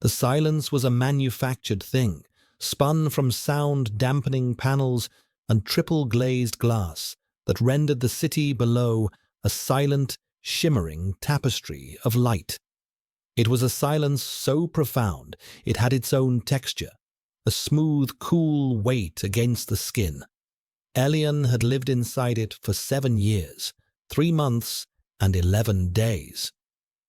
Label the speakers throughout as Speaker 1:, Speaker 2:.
Speaker 1: The silence was a manufactured thing, spun from sound-dampening panels and triple-glazed glass that rendered the city below a silent, shimmering tapestry of light. It was a silence so profound it had its own texture, a smooth, cool weight against the skin. Elian had lived inside it for 7 years, 3 months, and 11 days.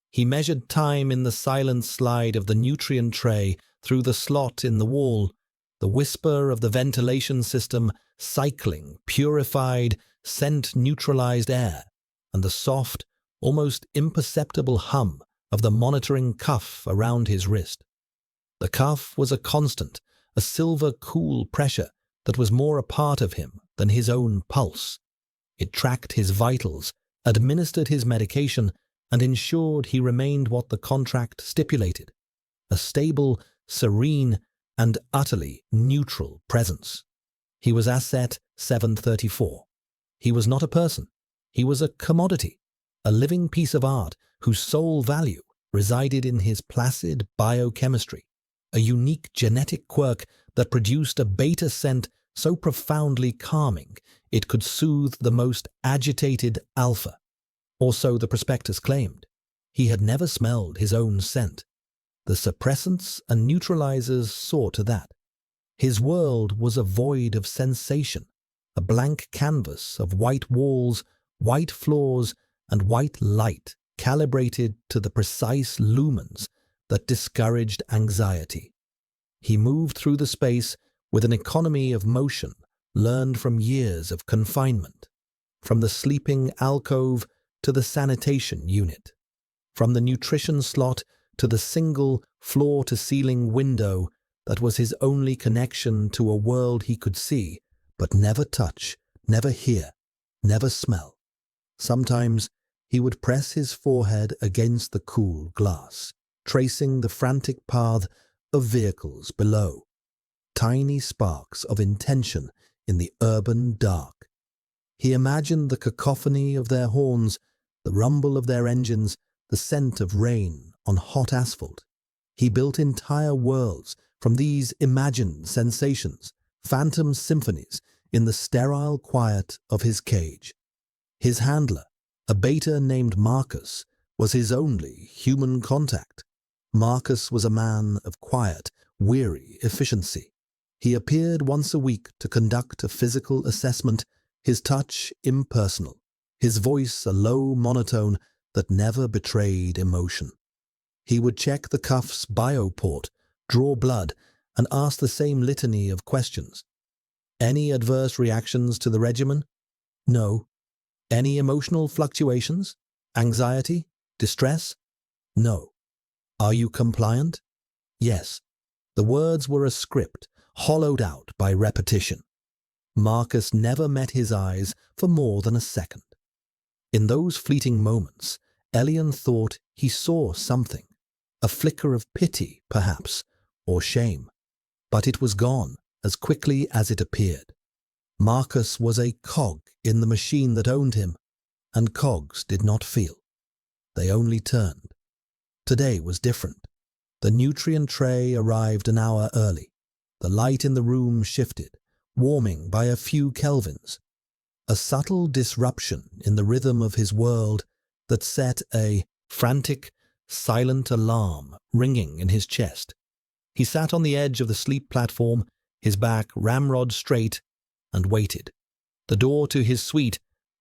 Speaker 1: He measured time in the silent slide of the nutrient tray through the slot in the wall, the whisper of the ventilation system cycling purified, scent-neutralized air, and the soft, almost imperceptible hum of the monitoring cuff around his wrist. The cuff was a constant, a silver cool pressure that was more a part of him than his own pulse. It tracked his vitals, administered his medication, and ensured he remained what the contract stipulated, a stable, serene, and utterly neutral presence. He was Asset 734. He was not a person. He was a commodity, a living piece of art whose sole value resided in his placid biochemistry, a unique genetic quirk that produced a beta scent so profoundly calming it could soothe the most agitated alpha. Or so the prospectus claimed. He had never smelled his own scent. The suppressants and neutralizers saw to that. His world was a void of sensation, a blank canvas of white walls, white floors, and white light calibrated to the precise lumens that discouraged anxiety. He moved through the space with an economy of motion learned from years of confinement, from the sleeping alcove to the sanitation unit, from the nutrition slot to the single floor-to-ceiling window that was his only connection to a world he could see, but never touch, never hear, never smell. Sometimes he would press his forehead against the cool glass, tracing the frantic path of vehicles below, tiny sparks of intention in the urban dark. He imagined the cacophony of their horns, the rumble of their engines, the scent of rain on hot asphalt. He built entire worlds from these imagined sensations, phantom symphonies in the sterile quiet of his cage. His handler, a beta named Marcus, was his only human contact. Marcus was a man of quiet, weary efficiency. He appeared once a week to conduct a physical assessment, his touch impersonal, his voice a low monotone that never betrayed emotion. He would check the cuff's bioport, draw blood, and ask the same litany of questions. Any adverse reactions to the regimen? No. Any emotional fluctuations? Anxiety? Distress? No. Are you compliant? Yes. The words were a script, hollowed out by repetition. Marcus never met his eyes for more than a second. In those fleeting moments, Elian thought he saw something, a flicker of pity, perhaps, or shame. But it was gone as quickly as it appeared. Marcus was a cog in the machine that owned him, and cogs did not feel. They only turned. Today was different. The nutrient tray arrived an hour early. The light in the room shifted, warming by a few kelvins. A subtle disruption in the rhythm of his world that set a frantic, silent alarm ringing in his chest. He sat on the edge of the sleep platform, his back ramrod straight, and waited. The door to his suite,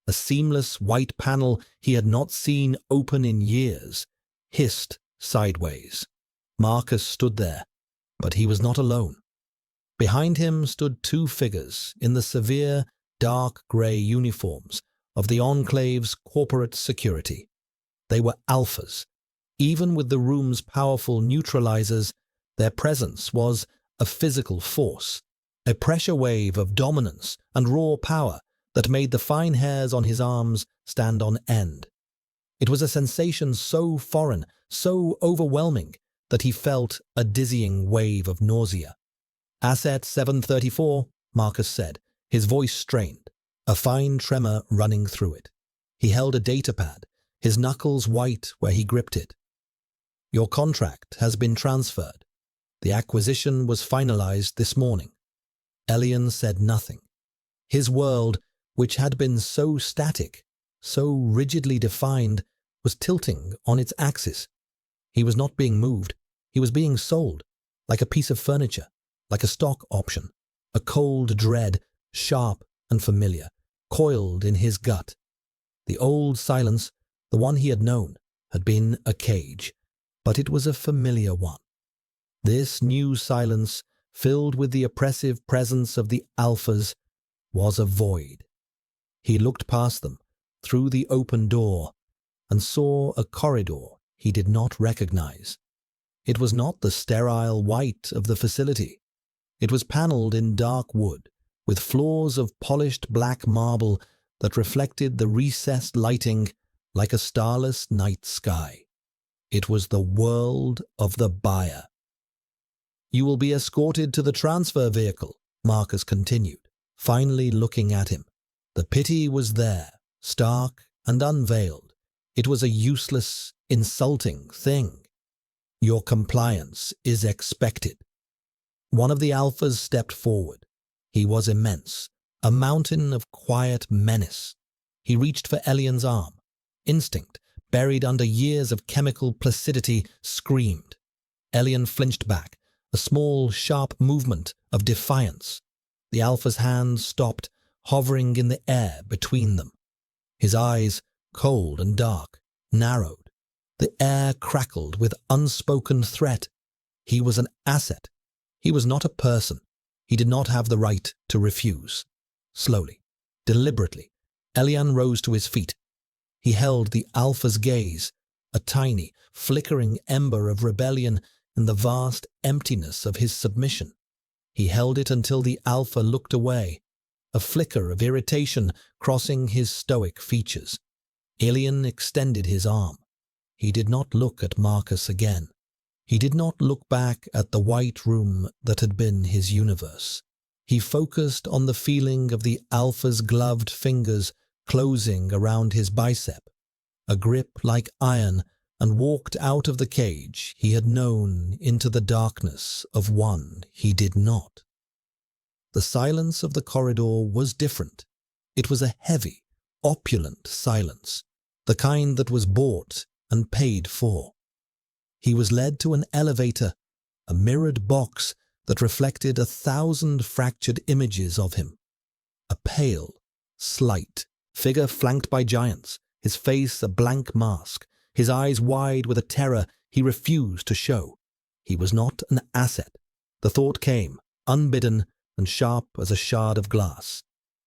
Speaker 1: a seamless white panel he had not seen open in years, hissed sideways. Marcus stood there, but he was not alone. Behind him stood 2 figures in the severe, dark grey uniforms of the Enclave's corporate security. They were alphas. Even with the room's powerful neutralizers, their presence was a physical force, a pressure wave of dominance and raw power that made the fine hairs on his arms stand on end. It was a sensation so foreign, so overwhelming, that he felt a dizzying wave of nausea. "Asset 734, Marcus said, his voice strained, a fine tremor running through it. He held a datapad, his knuckles white where he gripped it. Your contract has been transferred. The acquisition was finalized this morning. Elian said nothing. His world, which had been so static, so rigidly defined, was tilting on its axis. He was not being moved. He was being sold, like a piece of furniture, like a stock option. A cold dread, sharp and familiar, coiled in his gut. The old silence, the one he had known, had been a cage, but it was a familiar one. This new silence, filled with the oppressive presence of the alphas, was a void. He looked past them, through the open door, and saw a corridor he did not recognize. It was not the sterile white of the facility. It was paneled in dark wood, with floors of polished black marble that reflected the recessed lighting like a starless night sky. It was the world of the buyer. "You will be escorted to the transfer vehicle," Marcus continued, finally looking at him. The pity was there, stark and unveiled. It was a useless, insulting thing. "Your compliance is expected." One of the alphas stepped forward. He was immense, a mountain of quiet menace. He reached for Elian's arm. Instinct, buried under years of chemical placidity, screamed. Elian flinched back, a small, sharp movement of defiance. The alpha's hand stopped, hovering in the air between them. His eyes, cold and dark, narrowed. The air crackled with unspoken threat. He was an asset. He was not a person. He did not have the right to refuse. Slowly, deliberately, Elian rose to his feet. He held the alpha's gaze, a tiny, flickering ember of rebellion in the vast emptiness of his submission. He held it until the alpha looked away, a flicker of irritation crossing his stoic features. Elian extended his arm. He did not look at Marcus again. He did not look back at the white room that had been his universe. He focused on the feeling of the alpha's gloved fingers closing around his bicep, a grip like iron, and walked out of the cage he had known into the darkness of one he did not. The silence of the corridor was different. It was a heavy, opulent silence, the kind that was bought and paid for. He was led to an elevator, a mirrored box that reflected 1,000 fractured images of him. A pale, slight figure flanked by giants, his face a blank mask, his eyes wide with a terror he refused to show. He was not an asset. The thought came, unbidden and sharp as a shard of glass.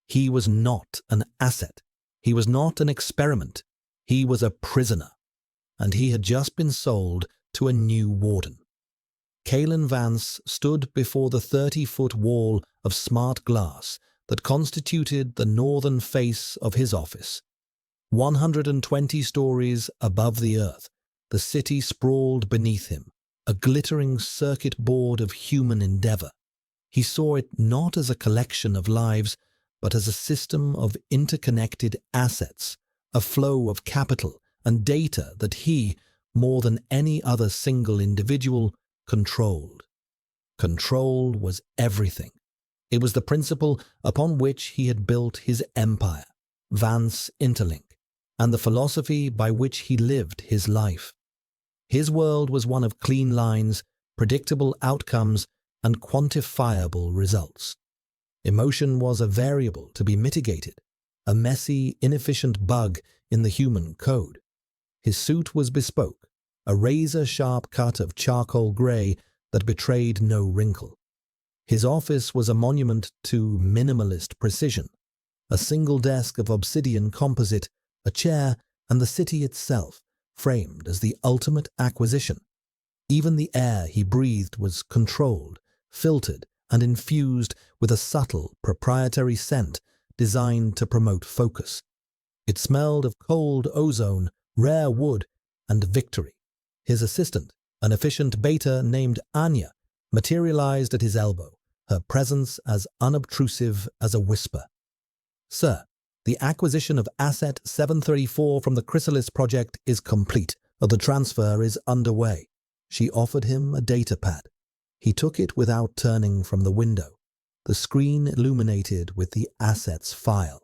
Speaker 1: He was not an asset. He was not an experiment. He was a prisoner. And he had just been sold to a new warden. Kaelin Vance stood before the 30-foot wall of smart glass that constituted the northern face of his office. 120 stories above the earth, the city sprawled beneath him, a glittering circuit board of human endeavor. He saw it not as a collection of lives, but as a system of interconnected assets, a flow of capital and data that he, more than any other single individual, controlled. Control was everything. It was the principle upon which he had built his empire, Vance Interlink, and the philosophy by which he lived his life. His world was one of clean lines, predictable outcomes, and quantifiable results. Emotion was a variable to be mitigated, a messy, inefficient bug in the human code. His suit was bespoke, a razor-sharp cut of charcoal grey that betrayed no wrinkle. His office was a monument to minimalist precision, a single desk of obsidian composite, a chair, and the city itself, framed as the ultimate acquisition. Even the air he breathed was controlled, filtered, and infused with a subtle, proprietary scent designed to promote focus. It smelled of cold ozone, rare wood, and victory. His assistant, an efficient beta named Anya, materialized at his elbow, her presence as unobtrusive as a whisper. "Sir, the acquisition of Asset 734 from the Chrysalis project is complete. The transfer is underway." She offered him a datapad. He took it without turning from the window, the screen illuminated with the assets file.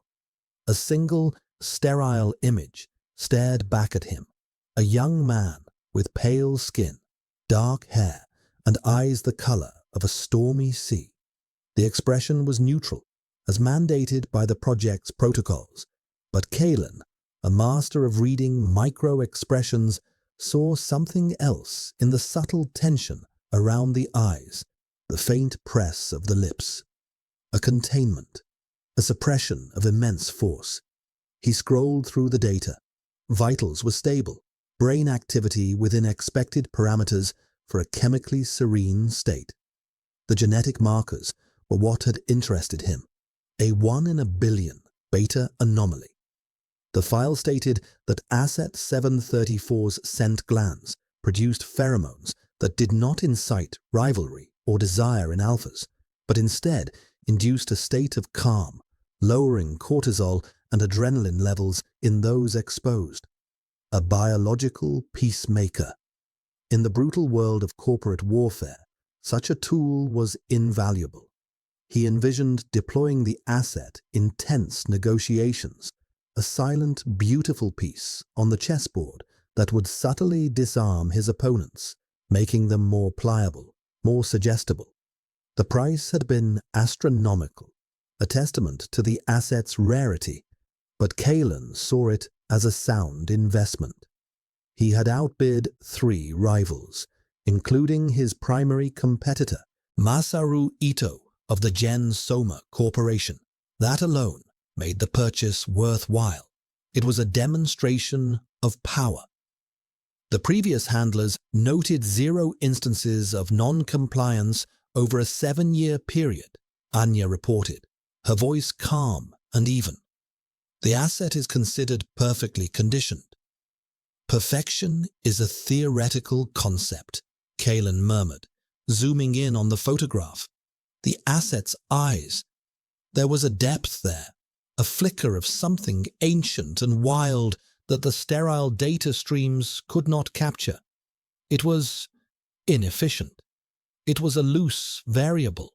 Speaker 1: A single, sterile image stared back at him, a young man with pale skin, dark hair, and eyes the color of a stormy sea. The expression was neutral, as mandated by the project's protocols, but Kalen, a master of reading micro-expressions, saw something else in the subtle tension around the eyes, the faint press of the lips. A containment, a suppression of immense force. He scrolled through the data. Vitals were stable, brain activity within expected parameters for a chemically serene state. The genetic markers were what had interested him, a 1 in a billion beta anomaly. The file stated that Asset 734's scent glands produced pheromones that did not incite rivalry or desire in alphas, but instead induced a state of calm, lowering cortisol and adrenaline levels in those exposed. A biological peacemaker. In the brutal world of corporate warfare, such a tool was invaluable. He envisioned deploying the asset in tense negotiations, a silent, beautiful piece on the chessboard that would subtly disarm his opponents, making them more pliable, more suggestible. The price had been astronomical, a testament to the asset's rarity, but Kalen saw it as a sound investment. He had outbid 3 rivals, including his primary competitor, Masaru Ito of the Gen Soma Corporation. That alone made the purchase worthwhile. It was a demonstration of power. The previous handlers noted 0 instances of non-compliance over a 7-year period, Anya reported, her voice calm and even. The asset is considered perfectly conditioned. Perfection is a theoretical concept, Kalen murmured, zooming in on the photograph. The asset's eyes. There was a depth there, a flicker of something ancient and wild that the sterile data streams could not capture. It was inefficient. It was a loose variable.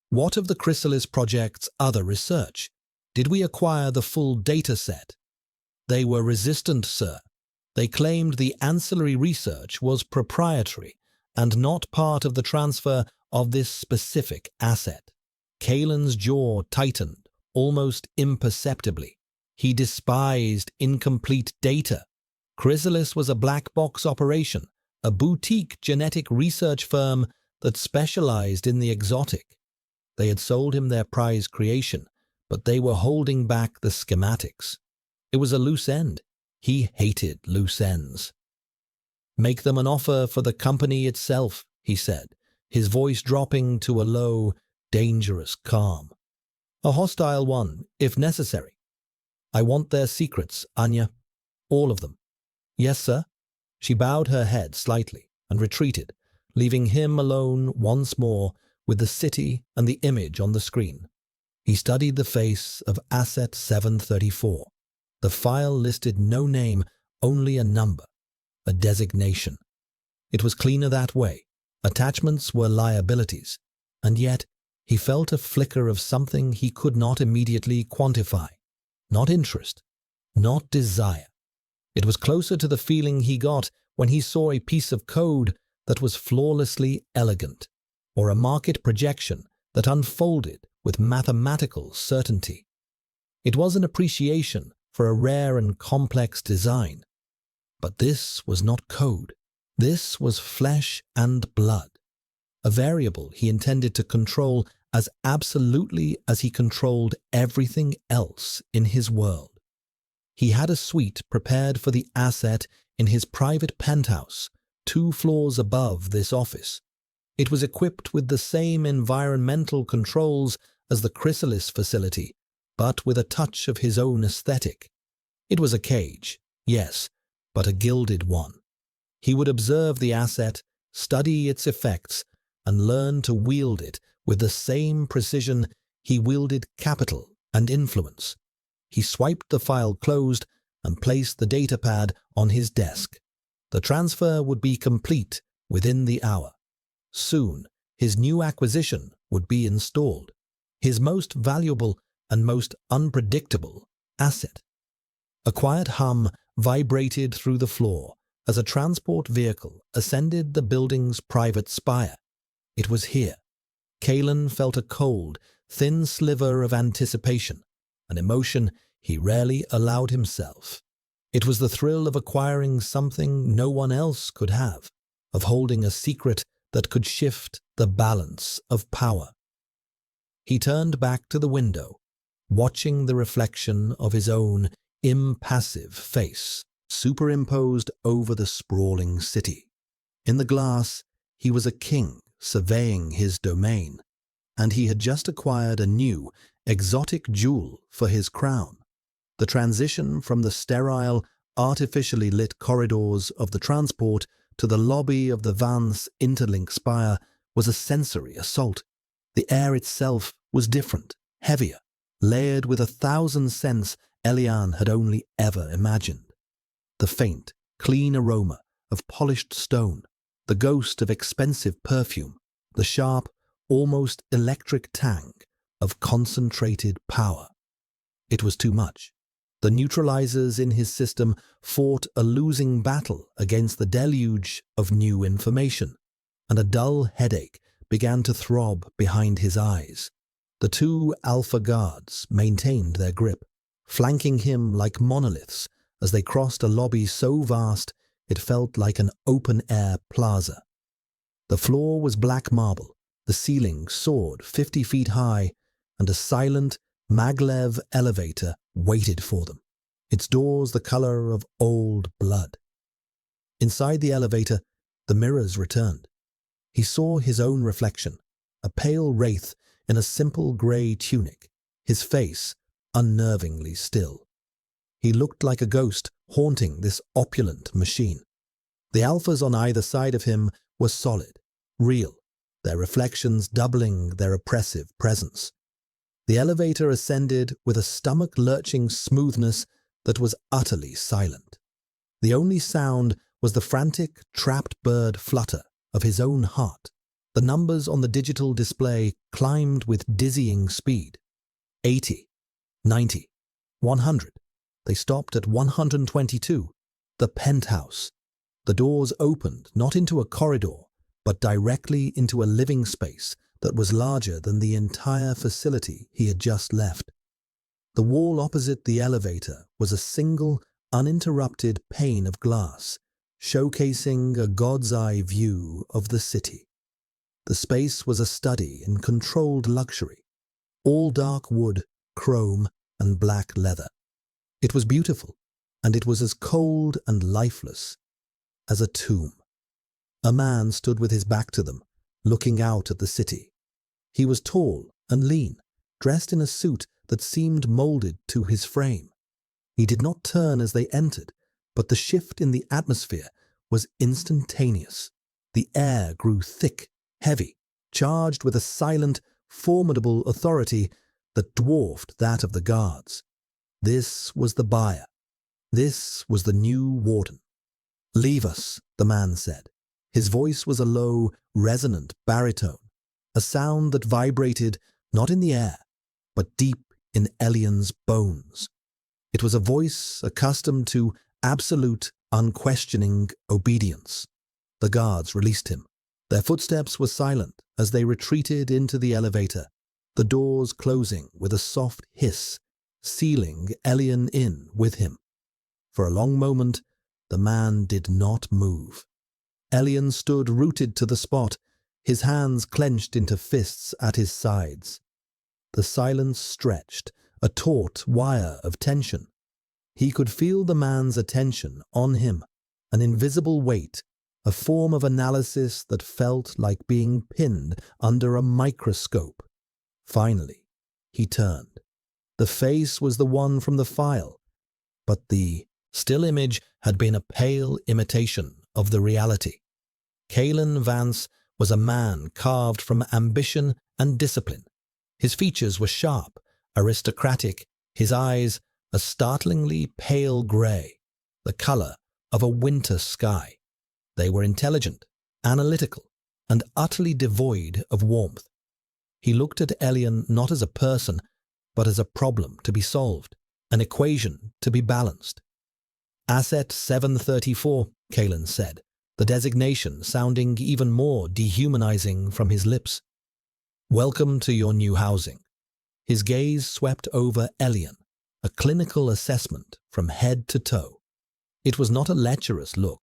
Speaker 1: What of the Chrysalis Project's other research? Did we acquire the full data set? They were resistant, sir. They claimed the ancillary research was proprietary and not part of the transfer of this specific asset. Kalen's jaw tightened, almost imperceptibly. He despised incomplete data. Chrysalis was a black box operation, a boutique genetic research firm that specialized in the exotic. They had sold him their prize creation, but they were holding back the schematics. It was a loose end. He hated loose ends. Make them an offer for the company itself, he said, his voice dropping to a low, dangerous calm. A hostile one, if necessary. I want their secrets, Anya. All of them. Yes, sir. She bowed her head slightly and retreated, leaving him alone once more with the city and the image on the screen. He studied the face of Asset 734. The file listed no name, only a number, a designation. It was cleaner that way. Attachments were liabilities, and yet he felt a flicker of something he could not immediately quantify. Not interest, not desire. It was closer to the feeling he got when he saw a piece of code that was flawlessly elegant, or a market projection that unfolded with mathematical certainty. It was an appreciation for a rare and complex design. But this was not code. This was flesh and blood, a variable he intended to control as absolutely as he controlled everything else in his world. He had a suite prepared for the asset in his private penthouse, 2 floors above this office. It was equipped with the same environmental controls as the Chrysalis facility, but with a touch of his own aesthetic. It was a cage, yes, but a gilded one. He would observe the asset, study its effects, and learn to wield it with the same precision he wielded capital and influence. He swiped the file closed and placed the datapad on his desk. The transfer would be complete within the hour. Soon, his new acquisition would be installed, his most valuable and most unpredictable asset. A quiet hum vibrated through the floor as a transport vehicle ascended the building's private spire. It was here. Kalen felt a cold, thin sliver of anticipation, an emotion he rarely allowed himself. It was the thrill of acquiring something no one else could have, of holding a secret that could shift the balance of power. He turned back to the window, watching the reflection of his own impassive face superimposed over the sprawling city. In the glass, he was a king surveying his domain, and he had just acquired a new, exotic jewel for his crown. The transition from the sterile, artificially lit corridors of the transport to the lobby of the Vance interlink spire was a sensory assault. The air itself was different, heavier, layered with 1,000 scents Elian had only ever imagined. The faint, clean aroma of polished stone, the ghost of expensive perfume, the sharp, almost electric tang of concentrated power. It was too much. The neutralizers in his system fought a losing battle against the deluge of new information, and a dull headache began to throb behind his eyes. The two Alpha guards maintained their grip, flanking him like monoliths as they crossed a lobby so vast it felt like an open-air plaza. The floor was black marble, the ceiling soared 50 feet high, and a silent maglev elevator waited for them, its doors the color of old blood. Inside the elevator, the mirrors returned. He saw his own reflection, a pale wraith in a simple grey tunic, his face unnervingly still. He looked like a ghost haunting this opulent machine. The alphas on either side of him were solid, real, their reflections doubling their oppressive presence. The elevator ascended with a stomach-lurching smoothness that was utterly silent. The only sound was the frantic, trapped bird flutter of his own heart. The numbers on the digital display climbed with dizzying speed. 80, 90, 100. They stopped at 122, the penthouse. The doors opened not into a corridor, but directly into a living space that was larger than the entire facility he had just left. The wall opposite the elevator was a single, uninterrupted pane of glass, showcasing a god's-eye view of the city. The space was a study in controlled luxury, all dark wood, chrome, and black leather. It was beautiful, and it was as cold and lifeless as a tomb. A man stood with his back to them, looking out at the city. He was tall and lean, dressed in a suit that seemed molded to his frame. He did not turn as they entered, but the shift in the atmosphere was instantaneous. The air grew thick, heavy, charged with a silent, formidable authority that dwarfed that of the guards. This was the buyer. This was the new warden. "Leave us," the man said. His voice was a low, resonant baritone, a sound that vibrated not in the air, but deep in Elian's bones. It was a voice accustomed to absolute, unquestioning obedience. The guards released him. Their footsteps were silent as they retreated into the elevator, the doors closing with a soft hiss, sealing Elian in with him. For a long moment, the man did not move. Elian stood rooted to the spot, his hands clenched into fists at his sides. The silence stretched, a taut wire of tension. He could feel the man's attention on him, an invisible weight, a form of analysis that felt like being pinned under a microscope. Finally, he turned. The face was the one from the file, but the still image had been a pale imitation of the reality. Kalen Vance was a man carved from ambition and discipline. His features were sharp, aristocratic, his eyes a startlingly pale grey, the color of a winter sky. They were intelligent, analytical, and utterly devoid of warmth. He looked at Elian not as a person, but as a problem to be solved, an equation to be balanced. Asset 734, Kalen said, the designation sounding even more dehumanizing from his lips. Welcome to your new housing. His gaze swept over Elian, a clinical assessment from head to toe. It was not a lecherous look.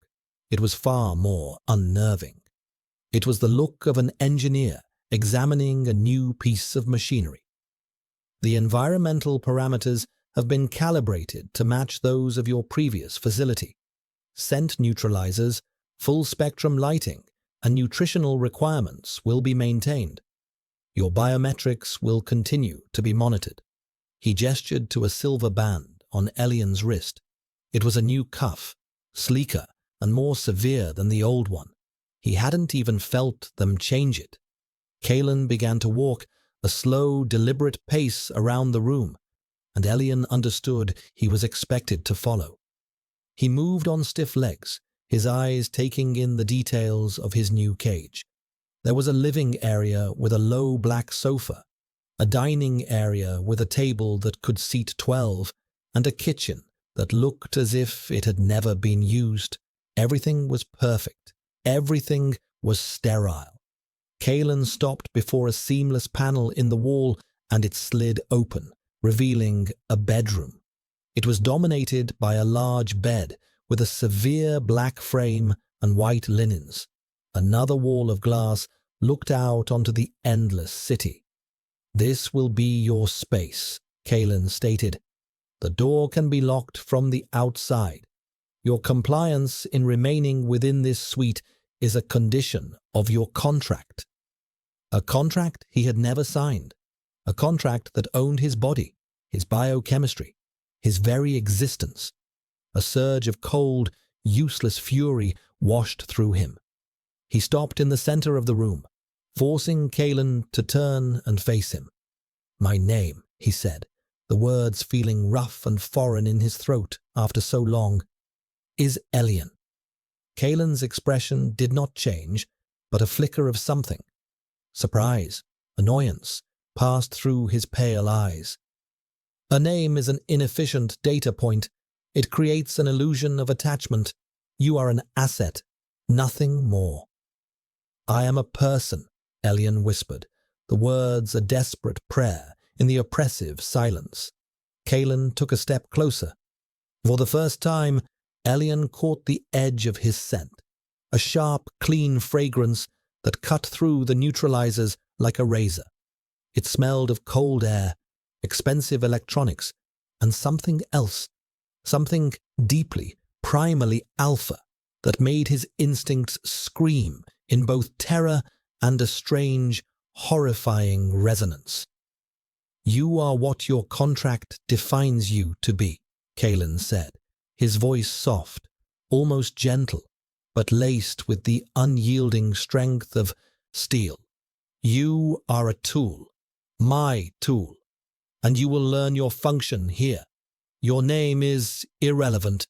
Speaker 1: It was far more unnerving. It was the look of an engineer examining a new piece of machinery. The environmental parameters have been calibrated to match those of your previous facility. Scent neutralizers, full-spectrum lighting, and nutritional requirements will be maintained. Your biometrics will continue to be monitored. He gestured to a silver band on Elian's wrist. It was a new cuff, sleeker and more severe than the old one. He hadn't even felt them change it. Kalen began to walk a slow, deliberate pace around the room, and Elian understood he was expected to follow. He moved on stiff legs, his eyes taking in the details of his new cage. There was a living area with a low black sofa, a dining area with a table that could seat 12, and a kitchen that looked as if it had never been used. Everything was perfect. Everything was sterile. Kalen stopped before a seamless panel in the wall, and it slid open, revealing a bedroom. It was dominated by a large bed with a severe black frame and white linens. Another wall of glass looked out onto the endless city. This will be your space, Kalen stated. The door can be locked from the outside. Your compliance in remaining within this suite is a condition of your contract. A contract he had never signed. A contract that owned his body, his biochemistry, his very existence. A surge of cold, useless fury washed through him. He stopped in the center of the room, forcing Kalen to turn and face him. "My name," he said, the words feeling rough and foreign in his throat after so long, "is Elian." Kalen's expression did not change, but a flicker of something. Surprise, annoyance, passed through his pale eyes. "A name is an inefficient data point. It creates an illusion of attachment. You are an asset, nothing more." "I am a person," Elian whispered, the words a desperate prayer in the oppressive silence. Kalen took a step closer. For the first time, Elian caught the edge of his scent, a sharp, clean fragrance that cut through the neutralizers like a razor. It smelled of cold air, expensive electronics, and something else, something deeply, primally alpha, that made his instincts scream in both terror and a strange, horrifying resonance. "You are what your contract defines you to be," Kalen said, his voice soft, almost gentle, but laced with the unyielding strength of steel. "You are a tool, my tool, and you will learn your function here. Your name is irrelevant."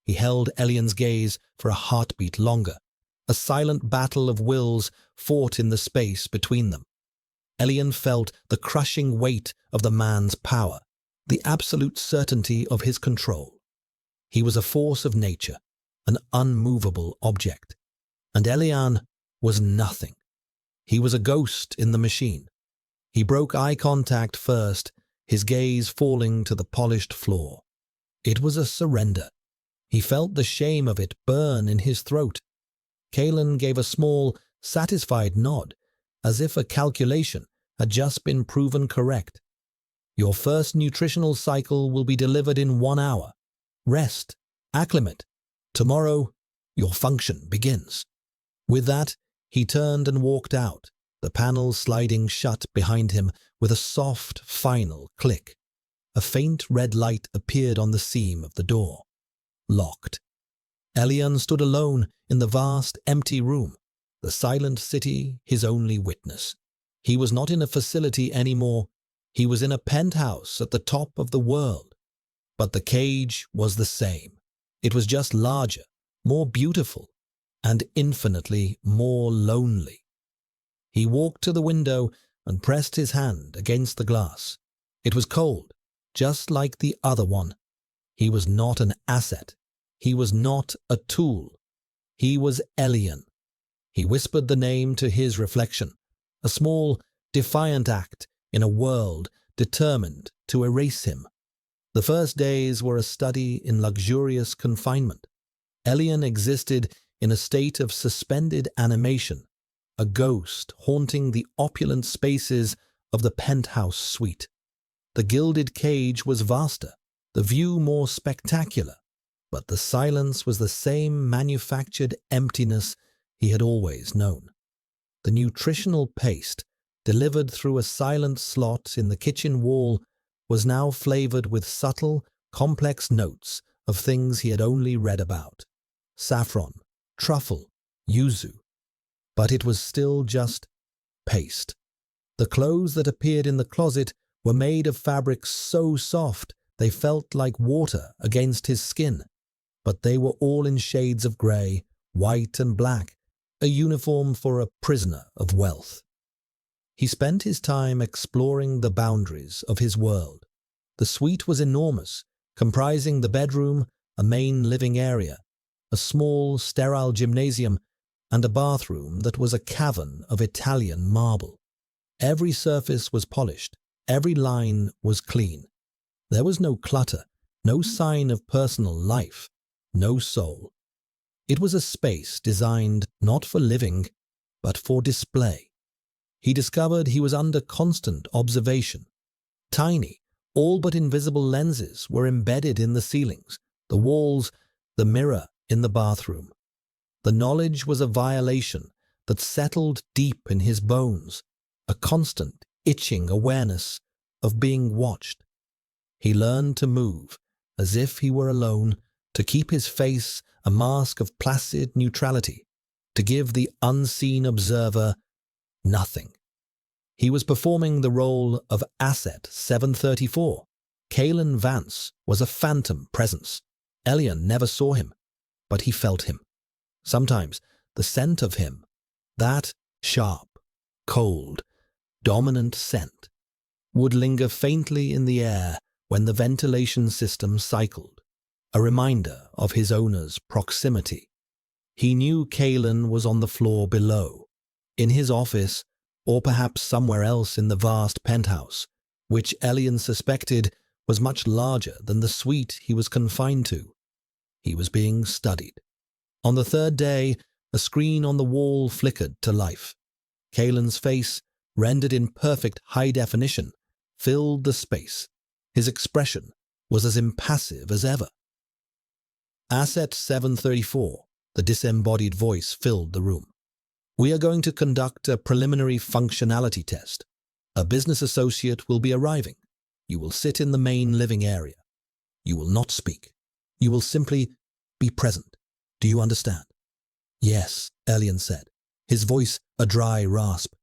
Speaker 1: He held Elian's gaze for a heartbeat longer. A silent battle of wills fought in the space between them. Elian felt the crushing weight of the man's power, the absolute certainty of his control. He was a force of nature, an unmovable object, and Elian was nothing. He was a ghost in the machine. He broke eye contact first, his gaze falling to the polished floor. It was a surrender. He felt the shame of it burn in his throat. Kalen gave a small, satisfied nod, as if a calculation had just been proven correct. "Your first nutritional cycle will be delivered in 1 hour. Rest, acclimate. Tomorrow, your function begins." With that, he turned and walked out, the panel sliding shut behind him with a soft, final click. A faint red light appeared on the seam of the door. Locked. Elian stood alone in the vast, empty room, the silent city his only witness. He was not in a facility anymore. He was in a penthouse at the top of the world. But the cage was the same. It was just larger, more beautiful, and infinitely more lonely. He walked to the window and pressed his hand against the glass. It was cold, just like the other one. He was not an asset. He was not a tool. He was Elian. He whispered the name to his reflection, a small, defiant act in a world determined to erase him. The first days were a study in luxurious confinement. Elian existed in a state of suspended animation, a ghost haunting the opulent spaces of the penthouse suite. The gilded cage was vaster, the view more spectacular, but the silence was the same manufactured emptiness he had always known. The nutritional paste, delivered through a silent slot in the kitchen wall, was now flavored with subtle, complex notes of things he had only read about. Saffron, truffle, yuzu. But it was still just paste. The clothes that appeared in the closet were made of fabrics so soft they felt like water against his skin. But they were all in shades of grey, white and black, a uniform for a prisoner of wealth. He spent his time exploring the boundaries of his world. The suite was enormous, comprising the bedroom, a main living area, a small, sterile gymnasium, and a bathroom that was a cavern of Italian marble. Every surface was polished, every line was clean. There was no clutter, no sign of personal life, no soul. It was a space designed not for living, but for display. He discovered he was under constant observation. Tiny, all but invisible lenses were embedded in the ceilings, the walls, the mirror in the bathroom. The knowledge was a violation that settled deep in his bones, a constant, itching awareness of being watched. He learned to move, as if he were alone, to keep his face a mask of placid neutrality, to give the unseen observer nothing. He was performing the role of Asset 734. Kalen Vance was a phantom presence. Elian never saw him, but he felt him. Sometimes the scent of him, that sharp, cold, dominant scent, would linger faintly in the air when the ventilation system cycled, a reminder of his owner's proximity. He knew Kalen was on the floor below, in his office, or perhaps somewhere else in the vast penthouse, which Elian suspected was much larger than the suite he was confined to. He was being studied. On the third day, a screen on the wall flickered to life. Kalen's face, rendered in perfect high definition, filled the space. His expression was as impassive as ever. Asset 734, the disembodied voice filled the room. We are going to conduct a preliminary functionality test. A business associate will be arriving. You will sit in the main living area. You will not speak. You will simply be present. Do you understand? Yes, Elian said, his voice a dry rasp.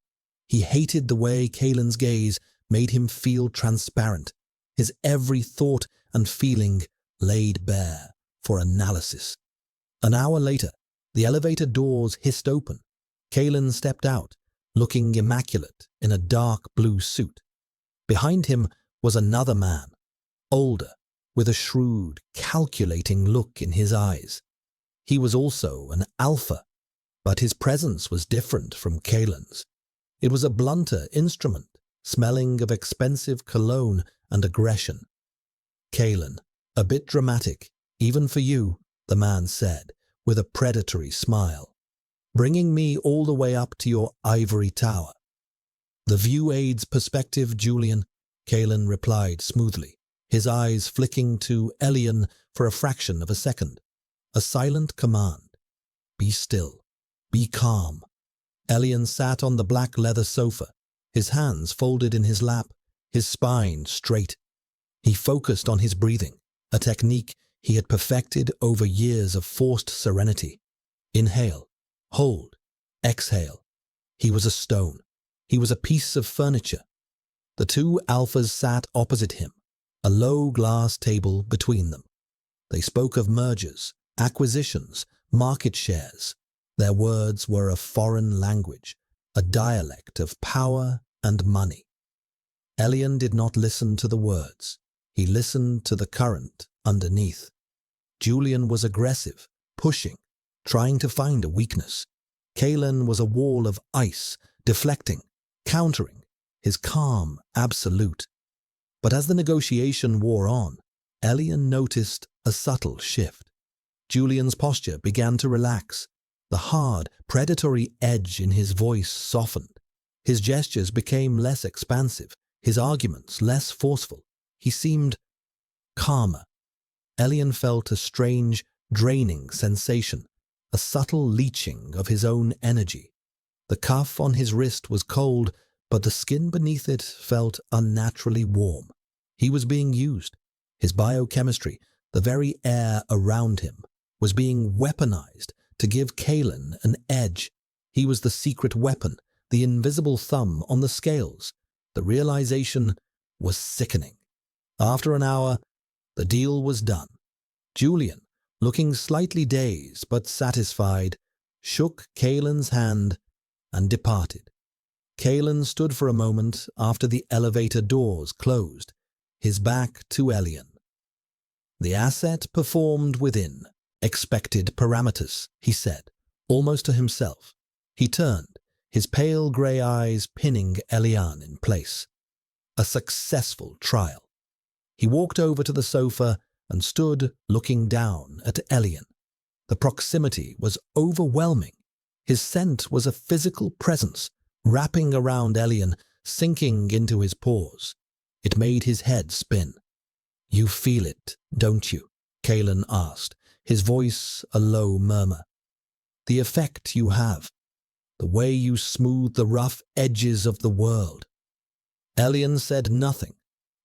Speaker 1: He hated the way Kalen's gaze made him feel transparent, his every thought and feeling laid bare for analysis. An hour later, the elevator doors hissed open. Kalen stepped out, looking immaculate in a dark blue suit. Behind him was another man, older, with a shrewd, calculating look in his eyes. He was also an alpha, but his presence was different from Kalen's. It was a blunter instrument, smelling of expensive cologne and aggression. Kalen, a bit dramatic, even for you, the man said, with a predatory smile. Bringing me all the way up to your ivory tower. The view aids perspective, Julian, Kalen replied smoothly, his eyes flicking to Elian for a fraction of a second. A silent command. Be still. Be calm. Elian sat on the black leather sofa, his hands folded in his lap, his spine straight. He focused on his breathing, a technique he had perfected over years of forced serenity. Inhale. Hold. Exhale. He was a stone. He was a piece of furniture. The two alphas sat opposite him, a low glass table between them. They spoke of mergers, acquisitions, market shares. Their words were a foreign language, a dialect of power and money. Elian did not listen to the words. He listened to the current underneath. Julian was aggressive, pushing, trying to find a weakness. Kalen was a wall of ice, deflecting, countering, his calm absolute. But as the negotiation wore on, Elian noticed a subtle shift. Julian's posture began to relax. The hard, predatory edge in his voice softened. His gestures became less expansive, his arguments less forceful. He seemed calmer. Elian felt a strange, draining sensation, a subtle leaching of his own energy. The cuff on his wrist was cold, but the skin beneath it felt unnaturally warm. He was being used. His biochemistry, the very air around him, was being weaponized to give Kalen an edge. He was the secret weapon, the invisible thumb on the scales. The realization was sickening. After an hour, the deal was done. Julian, looking slightly dazed but satisfied, shook Kalen's hand and departed. Kalen stood for a moment after the elevator doors closed, his back to Elian. The asset performed within expected parameters, he said, almost to himself. He turned, his pale grey eyes pinning Elian in place. A successful trial. He walked over to the sofa and stood looking down at Elian. The proximity was overwhelming. His scent was a physical presence, wrapping around Elian, sinking into his pores. It made his head spin. "You feel it, don't you?" Kalen asked, his voice a low murmur. "The effect you have, the way you smooth the rough edges of the world." Elian said nothing.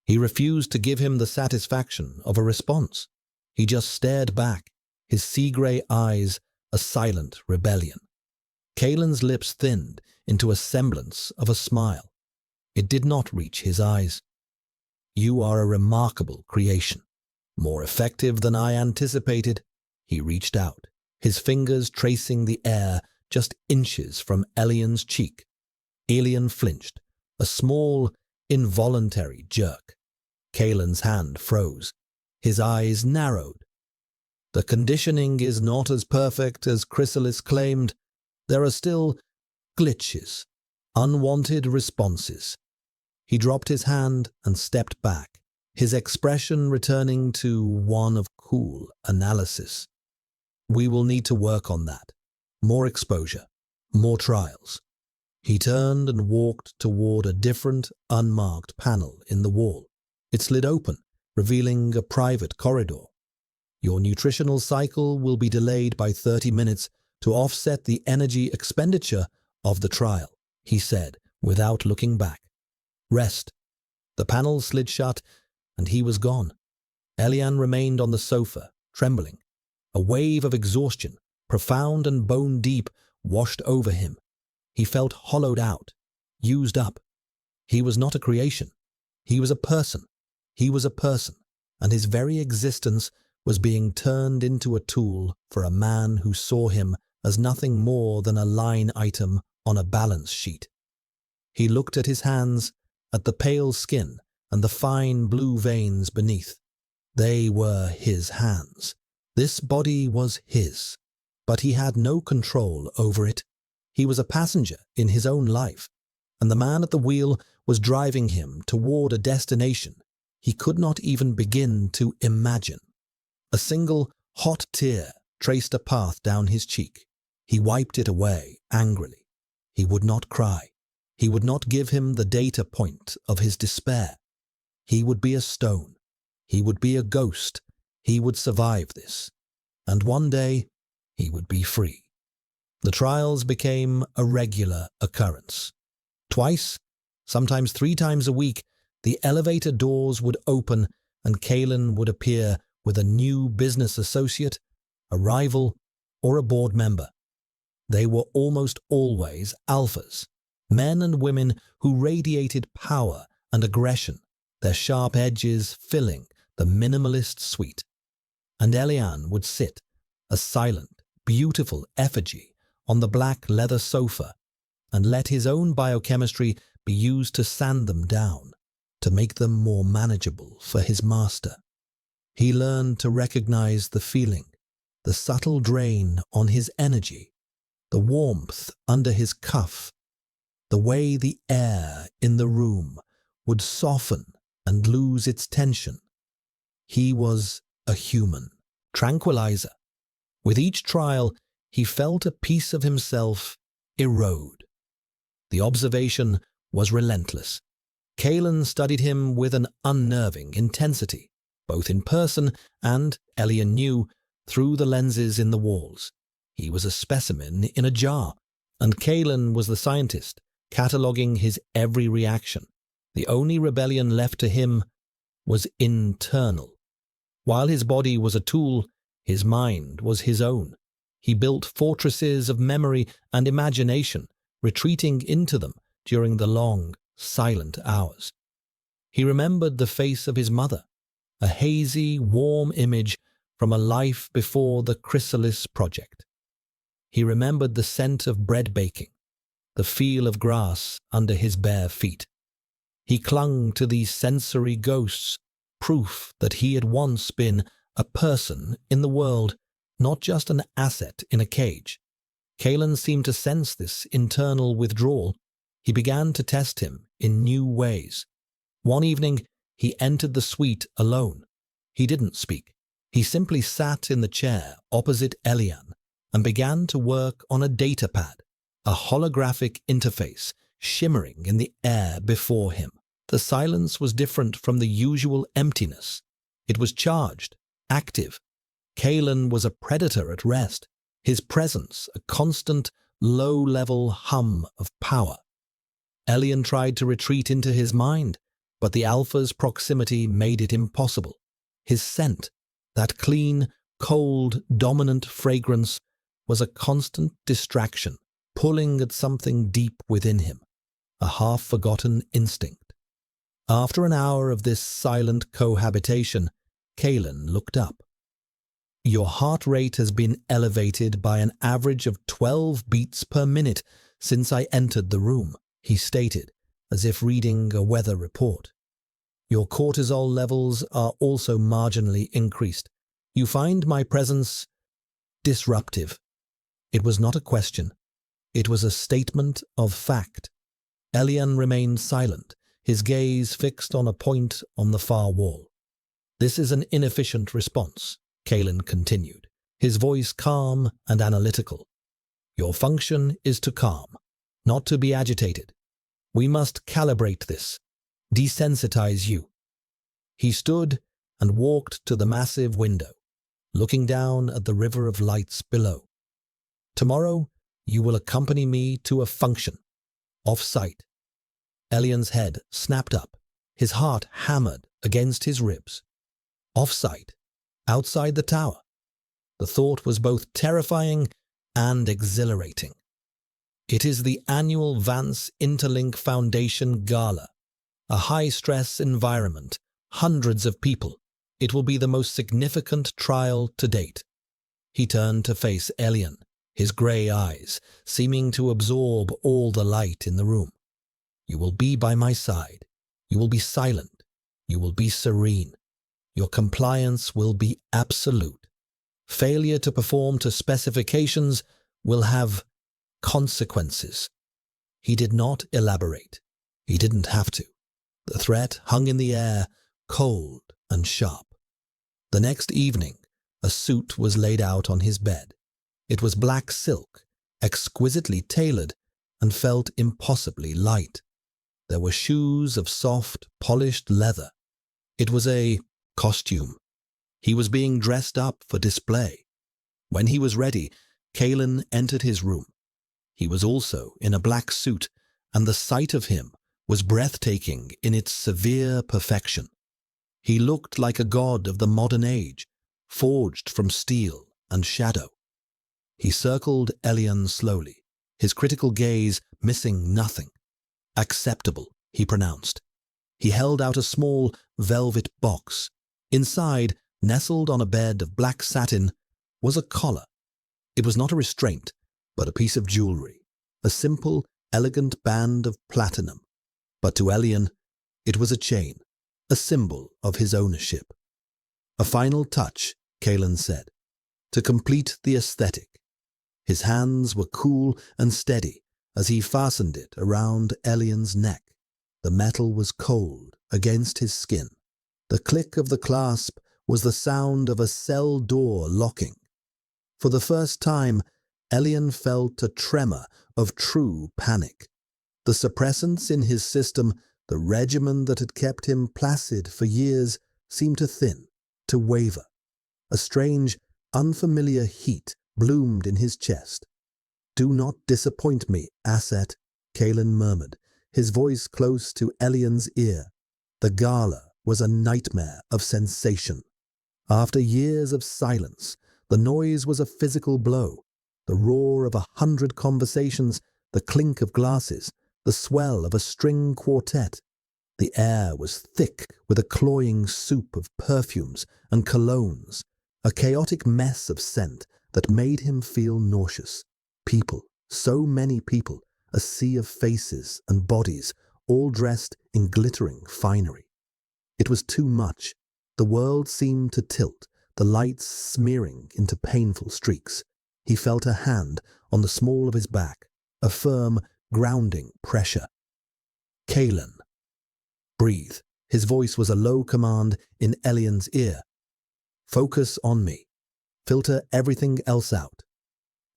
Speaker 1: He refused to give him the satisfaction of a response. He just stared back, his sea-grey eyes a silent rebellion. Kalen's lips thinned into a semblance of a smile. It did not reach his eyes. "You are a remarkable creation. More effective than I anticipated." He reached out, his fingers tracing the air just inches from Elian's cheek. Elian flinched, a small, involuntary jerk. Kalen's hand froze. His eyes narrowed. "The conditioning is not as perfect as Chrysalis claimed. There are still glitches, unwanted responses." He dropped his hand and stepped back, his expression returning to one of cool analysis. "We will need to work on that. More exposure, more trials." He turned and walked toward a different, unmarked panel in the wall. It slid open, revealing a private corridor. "Your nutritional cycle will be delayed by 30 minutes to offset the energy expenditure of the trial," he said, without looking back. "Rest." The panel slid shut, and he was gone. Elian remained on the sofa, trembling. A wave of exhaustion, profound and bone-deep, washed over him. He felt hollowed out, used up. He was not a creation. He was a person. He was a person, and his very existence was being turned into a tool for a man who saw him as nothing more than a line item on a balance sheet. He looked at his hands, at the pale skin and the fine blue veins beneath. They were his hands. This body was his, but he had no control over it. He was a passenger in his own life, and the man at the wheel was driving him toward a destination he could not even begin to imagine. A single hot tear traced a path down his cheek. He wiped it away angrily. He would not cry. He would not give him the data point of his despair. He would be a stone. He would be a ghost. He would survive this. And one day, he would be free. The trials became a regular occurrence. Twice, sometimes 3 times a week, the elevator doors would open and Kalen would appear with a new business associate, a rival, or a board member. They were almost always alphas, men and women who radiated power and aggression, their sharp edges filling the minimalist suite. And Elian would sit, a silent, beautiful effigy on the black leather sofa and let his own biochemistry be used to sand them down, to make them more manageable for his master. He learned to recognize the feeling, the subtle drain on his energy, the warmth under his cuff, the way the air in the room would soften and lose its tension. He was a human tranquilizer. With each trial, he felt a piece of himself erode. The observation was relentless. Kalen studied him with an unnerving intensity, both in person and, Elian knew, through the lenses in the walls. He was a specimen in a jar, and Kalen was the scientist, cataloguing his every reaction. The only rebellion left to him was internal. While his body was a tool, his mind was his own. He built fortresses of memory and imagination, retreating into them during the long, silent hours. He remembered the face of his mother, a hazy, warm image from a life before the chrysalis project. He remembered the scent of bread baking, the feel of grass under his bare feet. He clung to these sensory ghosts, proof that he had once been a person in the world, not just an asset in a cage. Kalen seemed to sense this internal withdrawal. He began to test him in new ways. One evening, he entered the suite alone. He didn't speak. He simply sat in the chair opposite Elian and began to work on a data pad, a holographic interface shimmering in the air before him. The silence was different from the usual emptiness. It was charged, active. Kalen was a predator at rest, his presence a constant, low-level hum of power. Elian tried to retreat into his mind, but the alpha's proximity made it impossible. His scent, that clean, cold, dominant fragrance, was a constant distraction, pulling at something deep within him, a half-forgotten instinct. After an hour of this silent cohabitation, Kalen looked up. "Your heart rate has been elevated by an average of 12 beats per minute since I entered the room," he stated, as if reading a weather report. "Your cortisol levels are also marginally increased. You find my presence disruptive." It was not a question. It was a statement of fact. Elian remained silent, his gaze fixed on a point on the far wall. "This is an inefficient response," Kalen continued, his voice calm and analytical. "Your function is to calm, not to be agitated. We must calibrate this, desensitize you." He stood and walked to the massive window, looking down at the river of lights below. "Tomorrow, you will accompany me to a function, off-site." Elian's head snapped up, his heart hammered against his ribs. Off-site, outside the tower. The thought was both terrifying and exhilarating. It is the annual Vance Interlink Foundation Gala, a high-stress environment, hundreds of people. It will be the most significant trial to date. He turned to face Elian, his grey eyes seeming to absorb all the light in the room. "You will be by my side. You will be silent. You will be serene. Your compliance will be absolute. Failure to perform to specifications will have consequences." He did not elaborate. He didn't have to. The threat hung in the air, cold and sharp. The next evening, a suit was laid out on his bed. It was black silk, exquisitely tailored, and felt impossibly light. There were shoes of soft, polished leather. It was a costume. He was being dressed up for display. When he was ready, Kalen entered his room. He was also in a black suit, and the sight of him was breathtaking in its severe perfection. He looked like a god of the modern age, forged from steel and shadow. He circled Elian slowly, his critical gaze missing nothing. "Acceptable," he pronounced. He held out a small velvet box. Inside, nestled on a bed of black satin, was a collar. It was not a restraint, but a piece of jewelry, a simple, elegant band of platinum. But to Elian, it was a chain, a symbol of his ownership. A final touch, Kalen said, to complete the aesthetic. His hands were cool and steady as he fastened it around Elian's neck. The metal was cold against his skin. The click of the clasp was the sound of a cell door locking. For the first time, Elian felt a tremor of true panic. The suppressants in his system, the regimen that had kept him placid for years, seemed to thin, to waver. A strange, unfamiliar heat bloomed in his chest. "Do not disappoint me, Asset," Kalen murmured, his voice close to Elian's ear. The gala was a nightmare of sensation. After years of silence, the noise was a physical blow. The roar of 100 conversations, the clink of glasses, the swell of a string quartet. The air was thick with a cloying soup of perfumes and colognes, a chaotic mess of scent that made him feel nauseous. People, so many people, a sea of faces and bodies, all dressed in glittering finery. It was too much. The world seemed to tilt, the lights smearing into painful streaks. He felt a hand on the small of his back, a firm, grounding pressure. "Kalen." "Breathe." His voice was a low command in Elian's ear. "Focus on me. Filter everything else out."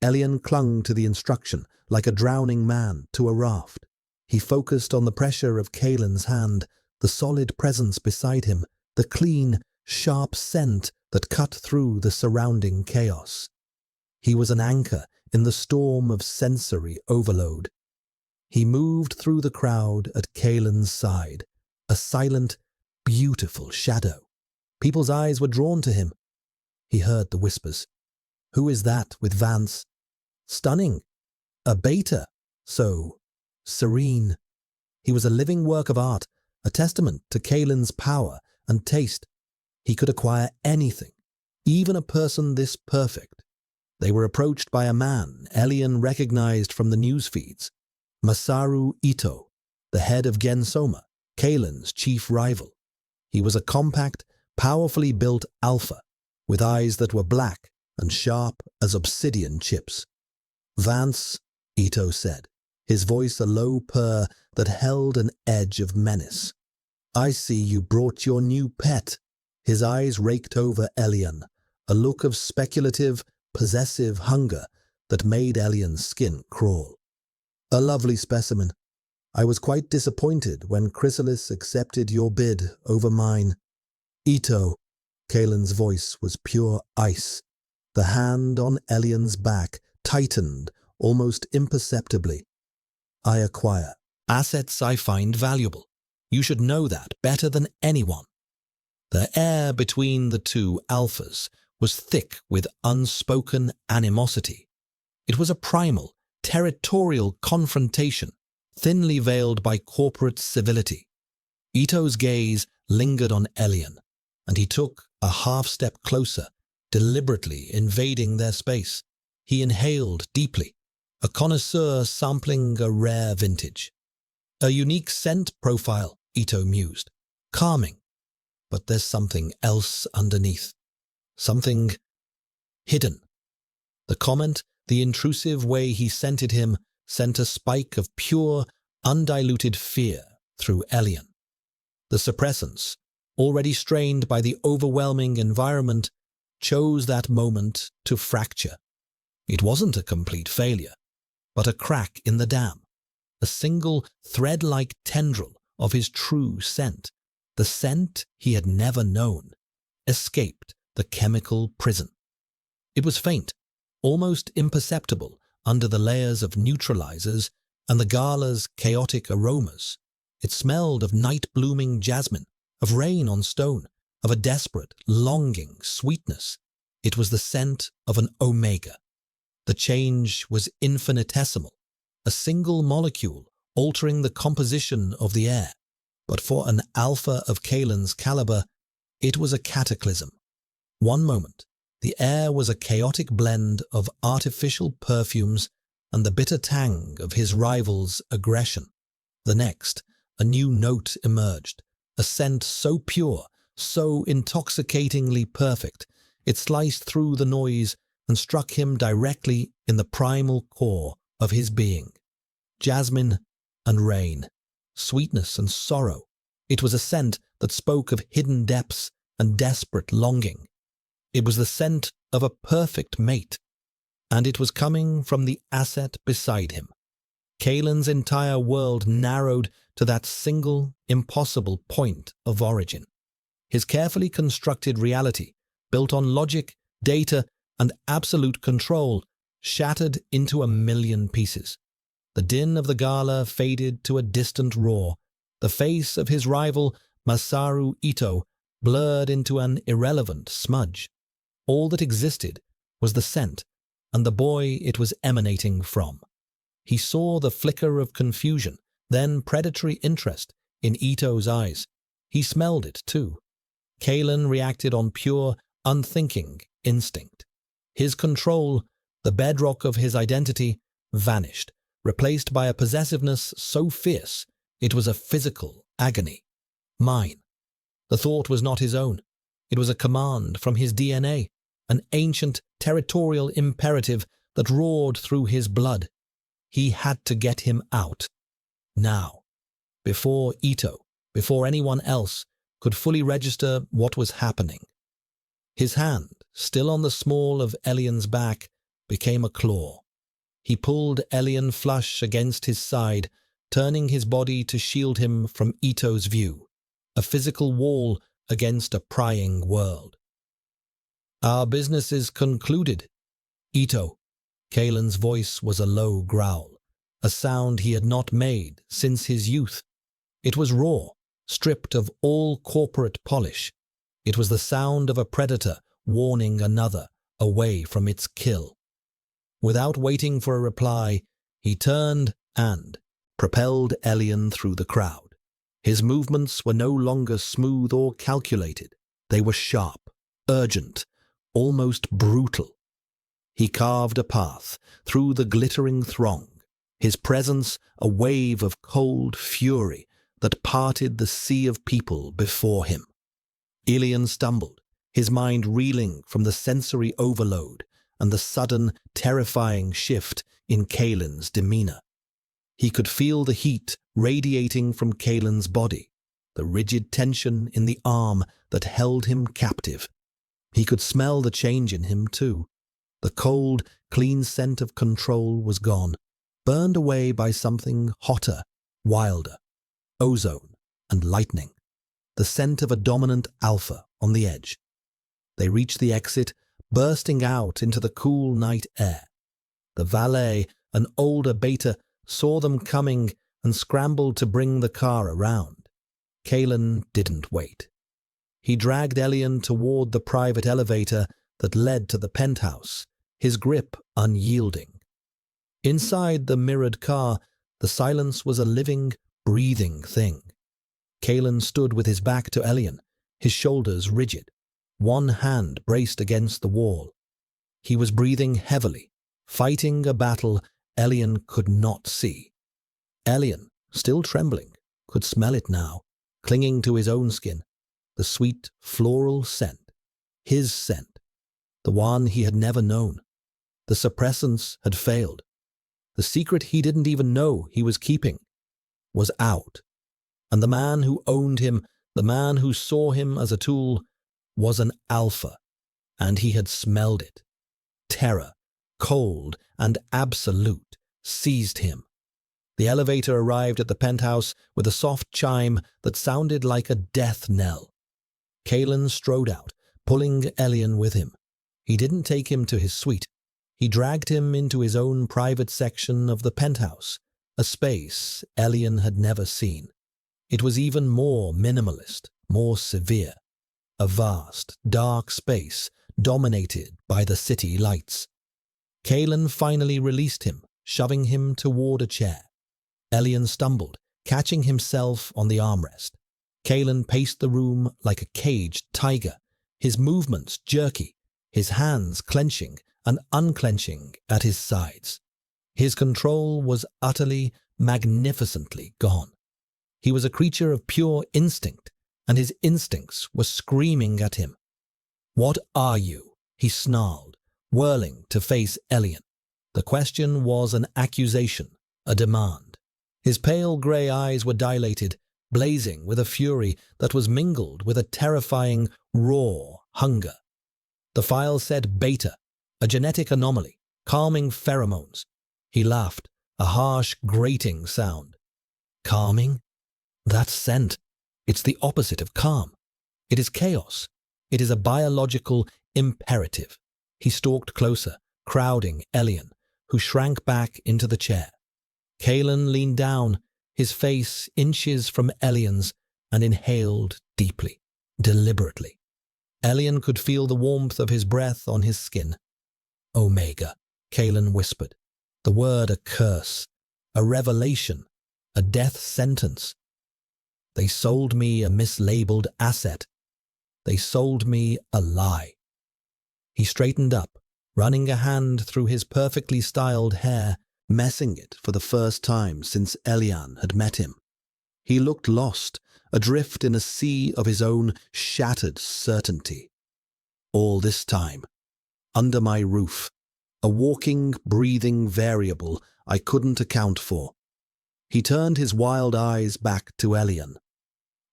Speaker 1: Elian clung to the instruction like a drowning man to a raft. He focused on the pressure of Kalen's hand, the solid presence beside him, the clean, sharp scent that cut through the surrounding chaos. He was an anchor in the storm of sensory overload. He moved through the crowd at Kalen's side, a silent, beautiful shadow. People's eyes were drawn to him. He heard the whispers. "Who is that with Vance? Stunning. A beta. So serene." He was a living work of art, a testament to Kalen's power and taste. He could acquire anything, even a person this perfect. They were approached by a man Elian recognized from the news feeds. Masaru Ito, the head of Gensoma, Kalen's chief rival. He was a compact, powerfully built alpha, with eyes that were black and sharp as obsidian chips. "Vance," Ito said, his voice a low purr that held an edge of menace. "I see you brought your new pet." His eyes raked over Elian, a look of speculative, possessive hunger that made Elian's skin crawl. "A lovely specimen. I was quite disappointed when Chrysalis accepted your bid over mine." "Ito," Kalen's voice was pure ice. The hand on Elian's back tightened almost imperceptibly. "I acquire assets I find valuable. You should know that better than anyone." The air between the two alphas was thick with unspoken animosity. It was a primal, territorial confrontation, thinly veiled by corporate civility. Ito's gaze lingered on Elian, and he took a half-step closer, deliberately invading their space. He inhaled deeply, a connoisseur sampling a rare vintage. "A unique scent profile," Ito mused. "Calming. But there's something else underneath. Something hidden." The comment, the intrusive way he scented him, sent a spike of pure, undiluted fear through Elian. The suppressants, already strained by the overwhelming environment, chose that moment to fracture. It wasn't a complete failure, but a crack in the dam, a single thread-like tendril of his true scent, the scent he had never known, escaped the chemical prison. It was faint, almost imperceptible under the layers of neutralizers and the gala's chaotic aromas. It smelled of night-blooming jasmine, of rain on stone, of a desperate, longing sweetness. It was the scent of an omega. The change was infinitesimal, a single molecule altering the composition of the air. But for an alpha of Kalen's caliber, it was a cataclysm. One moment, the air was a chaotic blend of artificial perfumes and the bitter tang of his rival's aggression. The next, a new note emerged, a scent so pure, so intoxicatingly perfect, it sliced through the noise and struck him directly in the primal core of his being. Jasmine and rain, sweetness and sorrow. It was a scent that spoke of hidden depths and desperate longing. It was the scent of a perfect mate, and it was coming from the asset beside him. Kalen's entire world narrowed to that single, impossible point of origin. His carefully constructed reality, built on logic, data, and absolute control, shattered into a million pieces. The din of the gala faded to a distant roar. The face of his rival, Masaru Ito, blurred into an irrelevant smudge. All that existed was the scent and the boy it was emanating from. He saw the flicker of confusion, then predatory interest in Ito's eyes. He smelled it too. Kalen reacted on pure, unthinking instinct. His control, the bedrock of his identity, vanished, replaced by a possessiveness so fierce it was a physical agony. Mine. The thought was not his own. It was a command from his DNA, an ancient territorial imperative that roared through his blood. He had to get him out. Now. Before Ito, before anyone else, could fully register what was happening. His hand, still on the small of Elian's back, became a claw. He pulled Elian flush against his side, turning his body to shield him from Ito's view, a physical wall against a prying world. Our business is concluded. Ito. Kalen's voice was a low growl, a sound he had not made since his youth. It was raw, stripped of all corporate polish. It was the sound of a predator warning another away from its kill. Without waiting for a reply, he turned and propelled Elian through the crowd. His movements were no longer smooth or calculated. They were sharp, urgent, almost brutal. He carved a path through the glittering throng, his presence a wave of cold fury that parted the sea of people before him. Elian stumbled, his mind reeling from the sensory overload and the sudden, terrifying shift in Kalen's demeanor. He could feel the heat radiating from Kalen's body, the rigid tension in the arm that held him captive. He could smell the change in him too. The cold, clean scent of control was gone, burned away by something hotter, wilder, ozone and lightning, the scent of a dominant alpha on the edge. They reached the exit, bursting out into the cool night air. The valet, an older beta, saw them coming and scrambled to bring the car around. Kalen didn't wait. He dragged Elian toward the private elevator that led to the penthouse, his grip unyielding. Inside the mirrored car, the silence was a living, breathing thing. Kalen stood with his back to Elian, his shoulders rigid, one hand braced against the wall. He was breathing heavily, fighting a battle Elian could not see. Elian, still trembling, could smell it now, clinging to his own skin, the sweet floral scent, his scent, the one he had never known. The suppressants had failed. The secret he didn't even know he was keeping was out. And the man who owned him, the man who saw him as a tool, was an alpha, and he had smelled it. Terror, cold and absolute, seized him. The elevator arrived at the penthouse with a soft chime that sounded like a death knell. Kalen strode out, pulling Elian with him. He didn't take him to his suite. He dragged him into his own private section of the penthouse, a space Elian had never seen. It was even more minimalist, more severe. A vast, dark space dominated by the city lights. Kalen finally released him, shoving him toward a chair. Elian stumbled, catching himself on the armrest. Kalen paced the room like a caged tiger, his movements jerky, his hands clenching and unclenching at his sides. His control was utterly, magnificently gone. He was a creature of pure instinct, and his instincts were screaming at him. "What are you?" he snarled, whirling to face Elian. The question was an accusation, a demand. His pale grey eyes were dilated, blazing with a fury that was mingled with a terrifying, raw hunger. The file said beta, a genetic anomaly, calming pheromones. He laughed, a harsh, grating sound. Calming? That's scent. It's the opposite of calm. It is chaos. It is a biological imperative. He stalked closer, crowding Elian, who shrank back into the chair. Kalen leaned down, his face inches from Elian's, and inhaled deeply, deliberately. Elian could feel the warmth of his breath on his skin. Omega, Kalen whispered. The word a curse, a revelation, a death sentence. They sold me a mislabeled asset. They sold me a lie. He straightened up, running a hand through his perfectly styled hair, messing it for the first time since Elian had met him. He looked lost, adrift in a sea of his own shattered certainty. All this time, under my roof, a walking, breathing variable I couldn't account for. He turned his wild eyes back to Elian.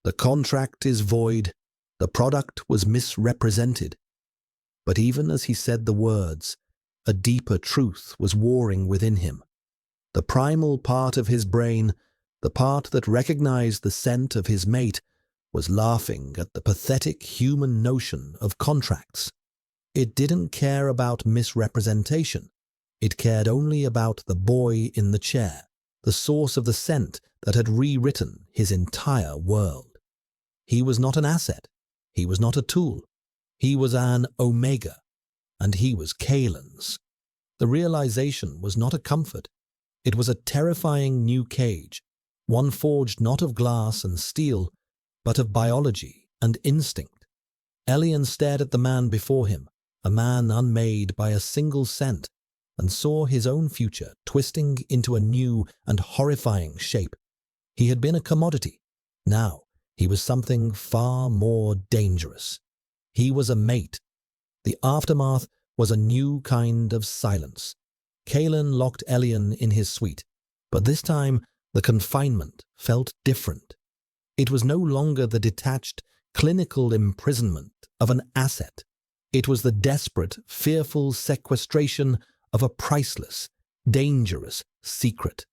Speaker 1: The contract is void. The product was misrepresented. But even as he said the words, a deeper truth was warring within him. The primal part of his brain, the part that recognized the scent of his mate, was laughing at the pathetic human notion of contracts. It didn't care about misrepresentation. It cared only about the boy in the chair, the source of the scent that had rewritten his entire world. He was not an asset. He was not a tool. He was an Omega, and he was Kalen's. The realization was not a comfort. It was a terrifying new cage, one forged not of glass and steel, but of biology and instinct. Elian stared at the man before him, a man unmade by a single scent, and saw his own future twisting into a new and horrifying shape. He had been a commodity. Now he was something far more dangerous. He was a mate. The aftermath was a new kind of silence. Kalen locked Elian in his suite, but this time the confinement felt different. It was no longer the detached, clinical imprisonment of an asset. It was the desperate, fearful sequestration of a priceless, dangerous secret.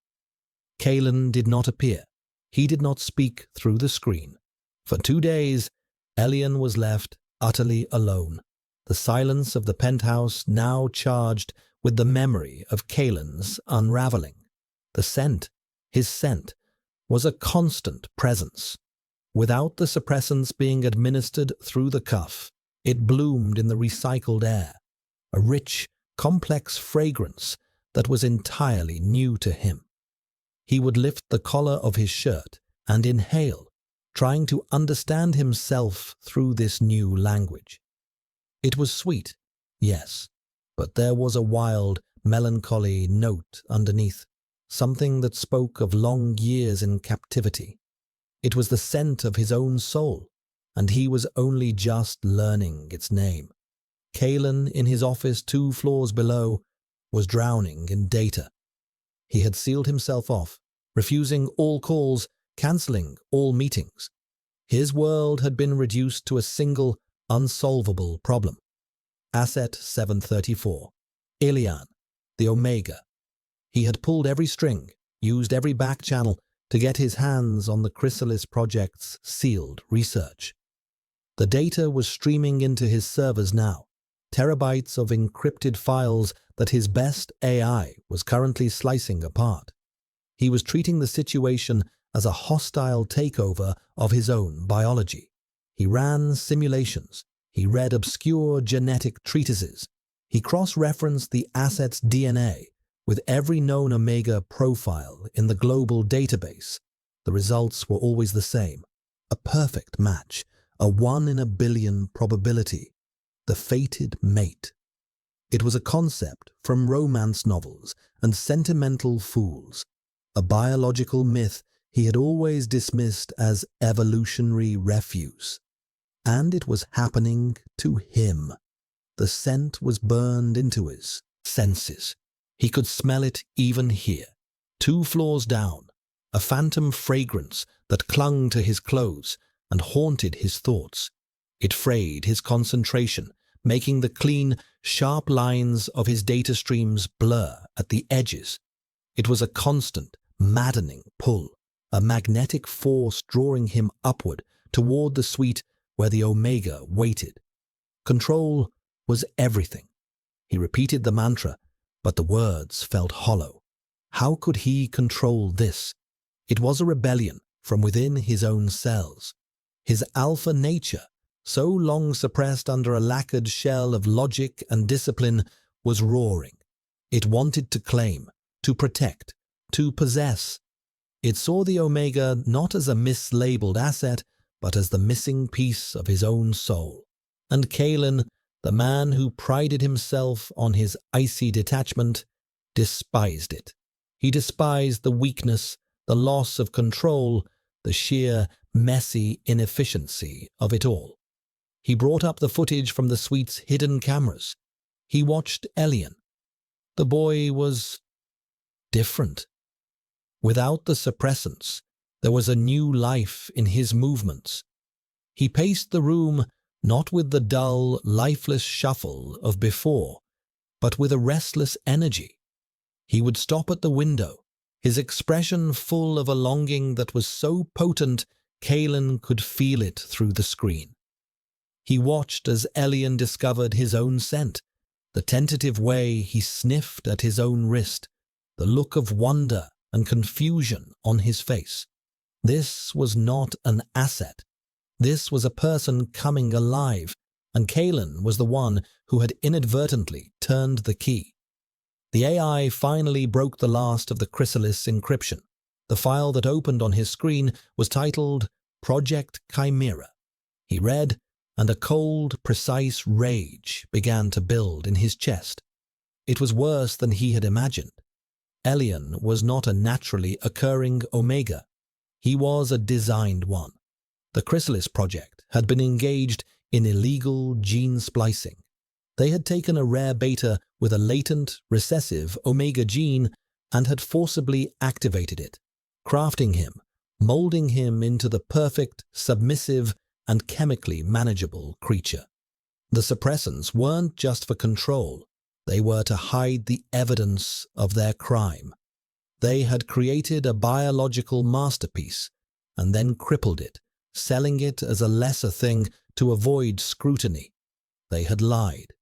Speaker 1: Kalen did not appear. He did not speak through the screen. For 2 days, Elian was left utterly alone, the silence of the penthouse now charged with the memory of Kalen's unraveling. The scent, his scent, was a constant presence. Without the suppressants being administered through the cuff, it bloomed in the recycled air, a rich, complex fragrance that was entirely new to him. He would lift the collar of his shirt and inhale, trying to understand himself through this new language. It was sweet, yes, but there was a wild, melancholy note underneath, something that spoke of long years in captivity. It was the scent of his own soul, and he was only just learning its name. Kalen, in his office 2 floors below, was drowning in data. He had sealed himself off, refusing all calls, cancelling all meetings. His world had been reduced to a single, unsolvable problem. Asset 734. Elian, the Omega. He had pulled every string, used every back channel to get his hands on the Chrysalis Project's sealed research. The data was streaming into his servers now, terabytes of encrypted files that his best AI was currently slicing apart. He was treating the situation as a hostile takeover of his own biology. He ran simulations. He read obscure genetic treatises. He cross-referenced the asset's DNA with every known Omega profile in the global database. The results were always the same. A perfect match, a 1 in a billion probability. The fated mate. It was a concept from romance novels and sentimental fools, a biological myth he had always dismissed as evolutionary refuse. And it was happening to him. The scent was burned into his senses. He could smell it even here, 2 floors down, a phantom fragrance that clung to his clothes and haunted his thoughts. It frayed his concentration, making the clean, sharp lines of his data streams blur at the edges. It was a constant, maddening pull, a magnetic force drawing him upward toward the suite where the Omega waited. Control was everything. He repeated the mantra, but the words felt hollow. How could he control this? It was a rebellion from within his own cells. His alpha nature, so long suppressed under a lacquered shell of logic and discipline, was roaring. It wanted to claim, to protect, to possess. It saw the Omega not as a mislabeled asset, but as the missing piece of his own soul. And Kalen, the man who prided himself on his icy detachment, despised it. He despised the weakness, the loss of control, the sheer, messy inefficiency of it all. He brought up the footage from the suite's hidden cameras. He watched Elian. The boy was different. Without the suppressants, there was a new life in his movements. He paced the room not with the dull, lifeless shuffle of before, but with a restless energy. He would stop at the window, his expression full of a longing that was so potent Kalen could feel it through the screen. He watched as Elian discovered his own scent, the tentative way he sniffed at his own wrist, the look of wonder and confusion on his face. This was not an asset. This was a person coming alive, and Kalen was the one who had inadvertently turned the key. The AI finally broke the last of the chrysalis encryption. The file that opened on his screen was titled Project Chimera. He read, and a cold, precise rage began to build in his chest. It was worse than he had imagined. Elian was not a naturally occurring Omega. He was a designed one. The Chrysalis Project had been engaged in illegal gene splicing. They had taken a rare beta with a latent, recessive Omega gene and had forcibly activated it, crafting him, molding him into the perfect, submissive, and chemically manageable creature. The suppressants weren't just for control. They were to hide the evidence of their crime. They had created a biological masterpiece and then crippled it, selling it as a lesser thing to avoid scrutiny. They had lied.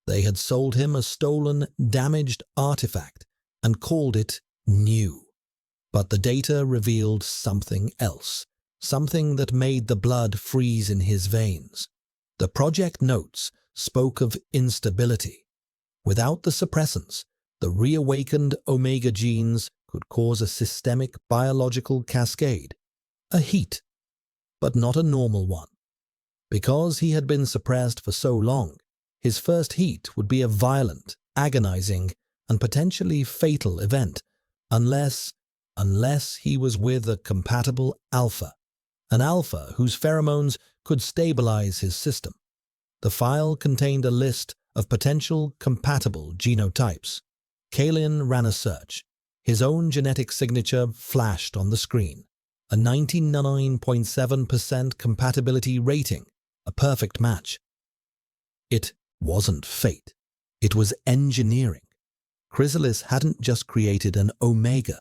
Speaker 1: They had sold him a stolen, damaged artifact and called it new. But the data revealed something else, something that made the blood freeze in his veins. The project notes spoke of instability. Without the suppressants, the reawakened Omega genes could cause a systemic biological cascade, a heat, but not a normal one. Because he had been suppressed for so long, his first heat would be a violent, agonizing, and potentially fatal event, unless he was with a compatible alpha, an alpha whose pheromones could stabilize his system. The file contained a list of potential compatible genotypes. Kalen ran a search. His own genetic signature flashed on the screen. A 99.7% compatibility rating, a perfect match. It wasn't fate. It was engineering. Chrysalis hadn't just created an Omega.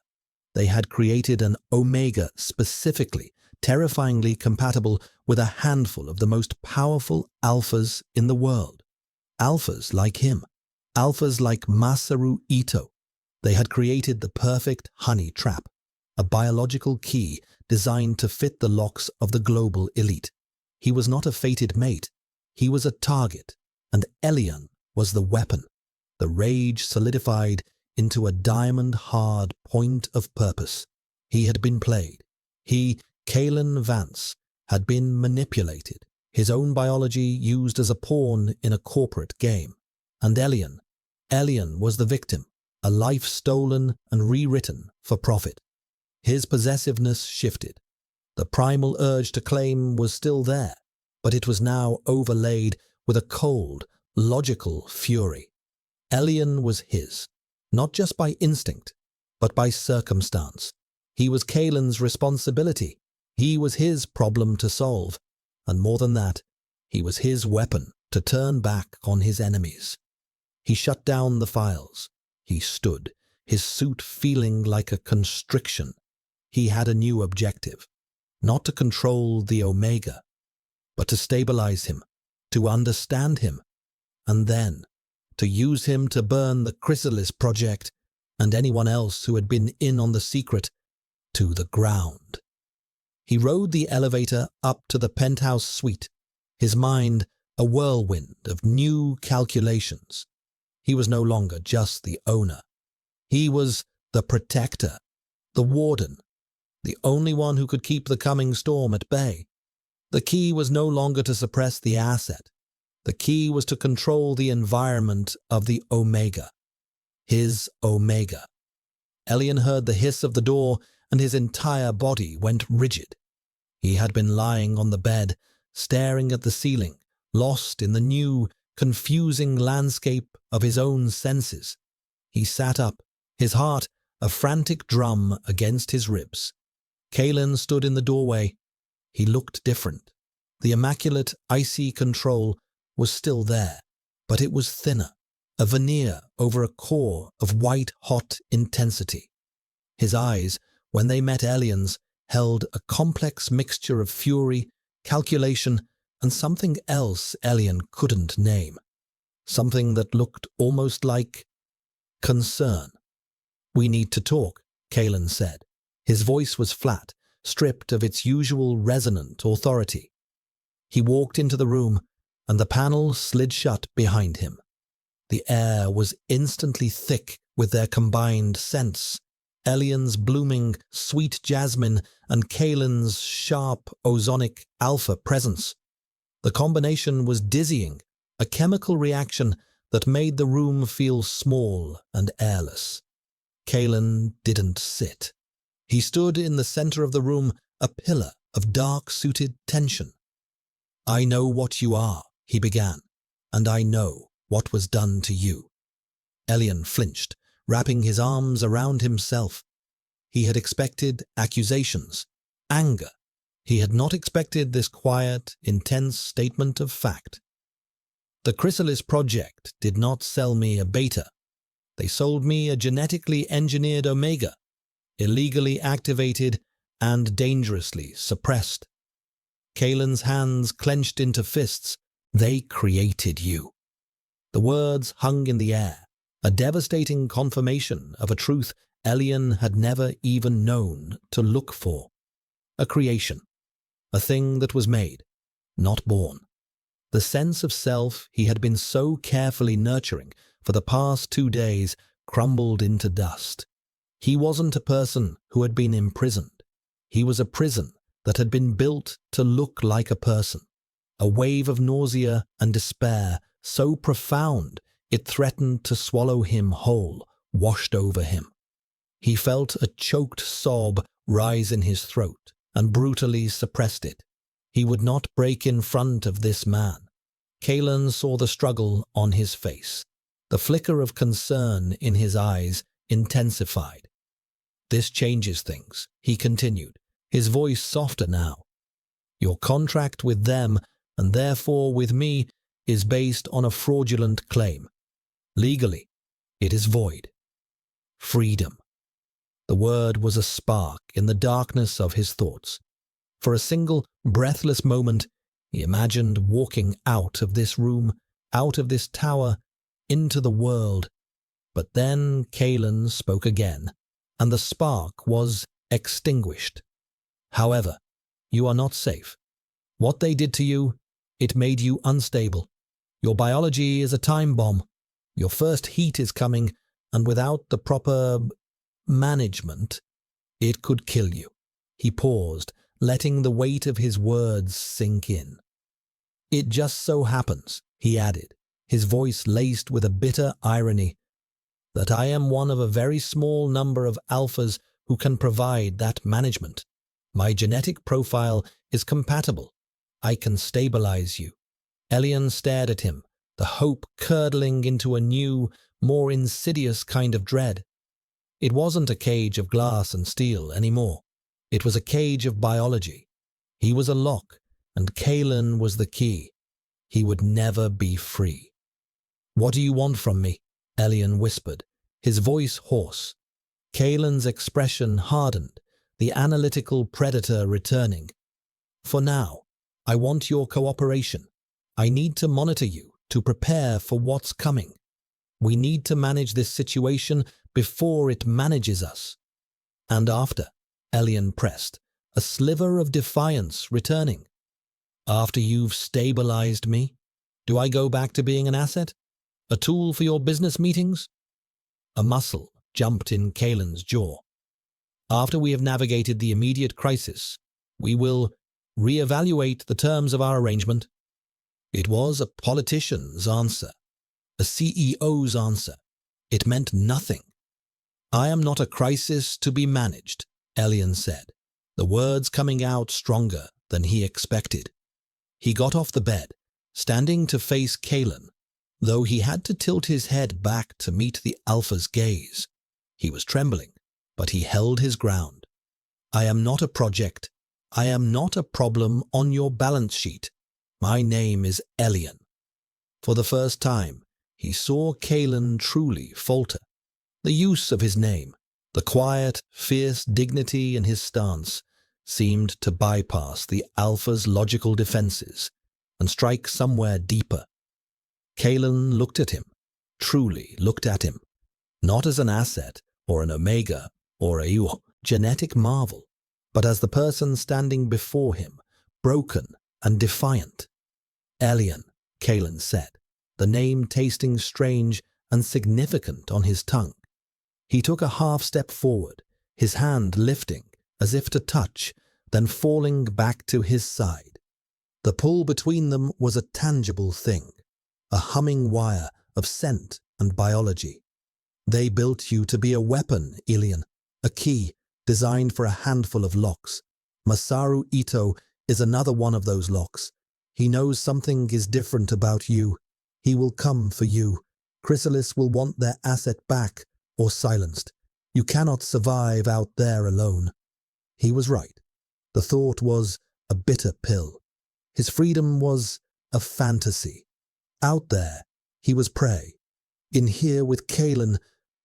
Speaker 1: They had created an Omega specifically, terrifyingly compatible with a handful of the most powerful alphas in the world. Alphas like him. Alphas like Masaru Ito. They had created the perfect honey trap, a biological key designed to fit the locks of the global elite. He was not a fated mate. He was a target, and Elian was the weapon. The rage solidified into a diamond-hard point of purpose. He had been played. He, Kalen Vance, had been manipulated, his own biology used as a pawn in a corporate game. And Elian, Elian was the victim, a life stolen and rewritten for profit. His possessiveness shifted. The primal urge to claim was still there, but it was now overlaid with a cold, logical fury. Elian was his, not just by instinct, but by circumstance. He was Kalen's responsibility. He was his problem to solve. And more than that, he was his weapon to turn back on his enemies. He shut down the files. He stood, his suit feeling like a constriction. He had a new objective, not to control the Omega, but to stabilize him, to understand him, and then to use him to burn the Chrysalis Project and anyone else who had been in on the secret to the ground. He rode the elevator up to the penthouse suite, his mind a whirlwind of new calculations. He was no longer just the owner. He was the protector, the warden, the only one who could keep the coming storm at bay. The key was no longer to suppress the asset. The key was to control the environment of the Omega. His Omega. Elian heard the hiss of the door, and his entire body went rigid. He had been lying on the bed, staring at the ceiling, lost in the new, confusing landscape of his own senses. He sat up, his heart a frantic drum against his ribs. Kalen stood in the doorway. He looked different. The immaculate, icy control was still there, but it was thinner, a veneer over a core of white-hot intensity. His eyes, when they met Elian's, held a complex mixture of fury, calculation, and something else Elian couldn't name. Something that looked almost like concern. "We need to talk," Kalen said. His voice was flat, stripped of its usual resonant authority. He walked into the room, and the panel slid shut behind him. The air was instantly thick with their combined scents. Elian's blooming, sweet jasmine and Kalen's sharp, ozonic alpha presence. The combination was dizzying, a chemical reaction that made the room feel small and airless. Kalen didn't sit. He stood in the center of the room, a pillar of dark-suited tension. "I know what you are," he began, "and I know what was done to you." Elian flinched, wrapping his arms around himself. He had expected accusations, anger. He had not expected this quiet, intense statement of fact. "The Chrysalis Project did not sell me a beta. They sold me a genetically engineered Omega, illegally activated and dangerously suppressed." Kalen's hands clenched into fists. "They created you." The words hung in the air, a devastating confirmation of a truth Elian had never even known to look for. A creation, a thing that was made, not born. The sense of self he had been so carefully nurturing for the past 2 days crumbled into dust. He wasn't a person who had been imprisoned. He was a prison that had been built to look like a person. A wave of nausea and despair so profound it threatened to swallow him whole, washed over him. He felt a choked sob rise in his throat and brutally suppressed it. He would not break in front of this man. Kalen saw the struggle on his face. The flicker of concern in his eyes intensified. "This changes things," he continued, his voice softer now. "Your contract with them, and therefore with me, is based on a fraudulent claim. Legally, it is void. Freedom." The word was a spark in the darkness of his thoughts. For a single, breathless moment, he imagined walking out of this room, out of this tower, into the world. But then Kalen spoke again, and the spark was extinguished. "However, you are not safe. What they did to you, it made you unstable. Your biology is a time bomb. Your first heat is coming, and without the proper management, it could kill you." He paused, letting the weight of his words sink in. "It just so happens," he added, his voice laced with a bitter irony, "that I am one of a very small number of alphas who can provide that management. My genetic profile is compatible. I can stabilize you." Elian stared at him, the hope curdling into a new, more insidious kind of dread. It wasn't a cage of glass and steel anymore. It was a cage of biology. He was a lock, and Kalen was the key. He would never be free. "What do you want from me?" Elian whispered, his voice hoarse. Kalen's expression hardened, the analytical predator returning. "For now, I want your cooperation. I need to monitor you, to prepare for what's coming. We need to manage this situation before it manages us." "And after?" Elian pressed, a sliver of defiance returning. "After you've stabilized me? Do I go back to being an asset? A tool for your business meetings?" A muscle jumped in Kalen's jaw. "After we have navigated the immediate crisis, we will reevaluate the terms of our arrangement." It was a politician's answer, a CEO's answer. It meant nothing. "I am not a crisis to be managed," Elian said, the words coming out stronger than he expected. He got off the bed, standing to face Kalen, though he had to tilt his head back to meet the alpha's gaze. He was trembling, but he held his ground. "I am not a project. I am not a problem on your balance sheet. My name is Elian." For the first time, he saw Kalen truly falter. The use of his name, the quiet, fierce dignity in his stance, seemed to bypass the alpha's logical defenses and strike somewhere deeper. Kalen looked at him, truly looked at him, not as an asset or an omega or a genetic marvel, but as the person standing before him, broken and defiant. "Elian," Kalen said, the name tasting strange and significant on his tongue. He took a half step forward, his hand lifting as if to touch, then falling back to his side. The pull between them was a tangible thing, a humming wire of scent and biology. "They built you to be a weapon, Elian, a key designed for a handful of locks. Masaru Ito is another one of those locks. He knows something is different about you. He will come for you. Chrysalis will want their asset back or silenced. You cannot survive out there alone." He was right. The thought was a bitter pill. His freedom was a fantasy. Out there, he was prey. In here with Kalen,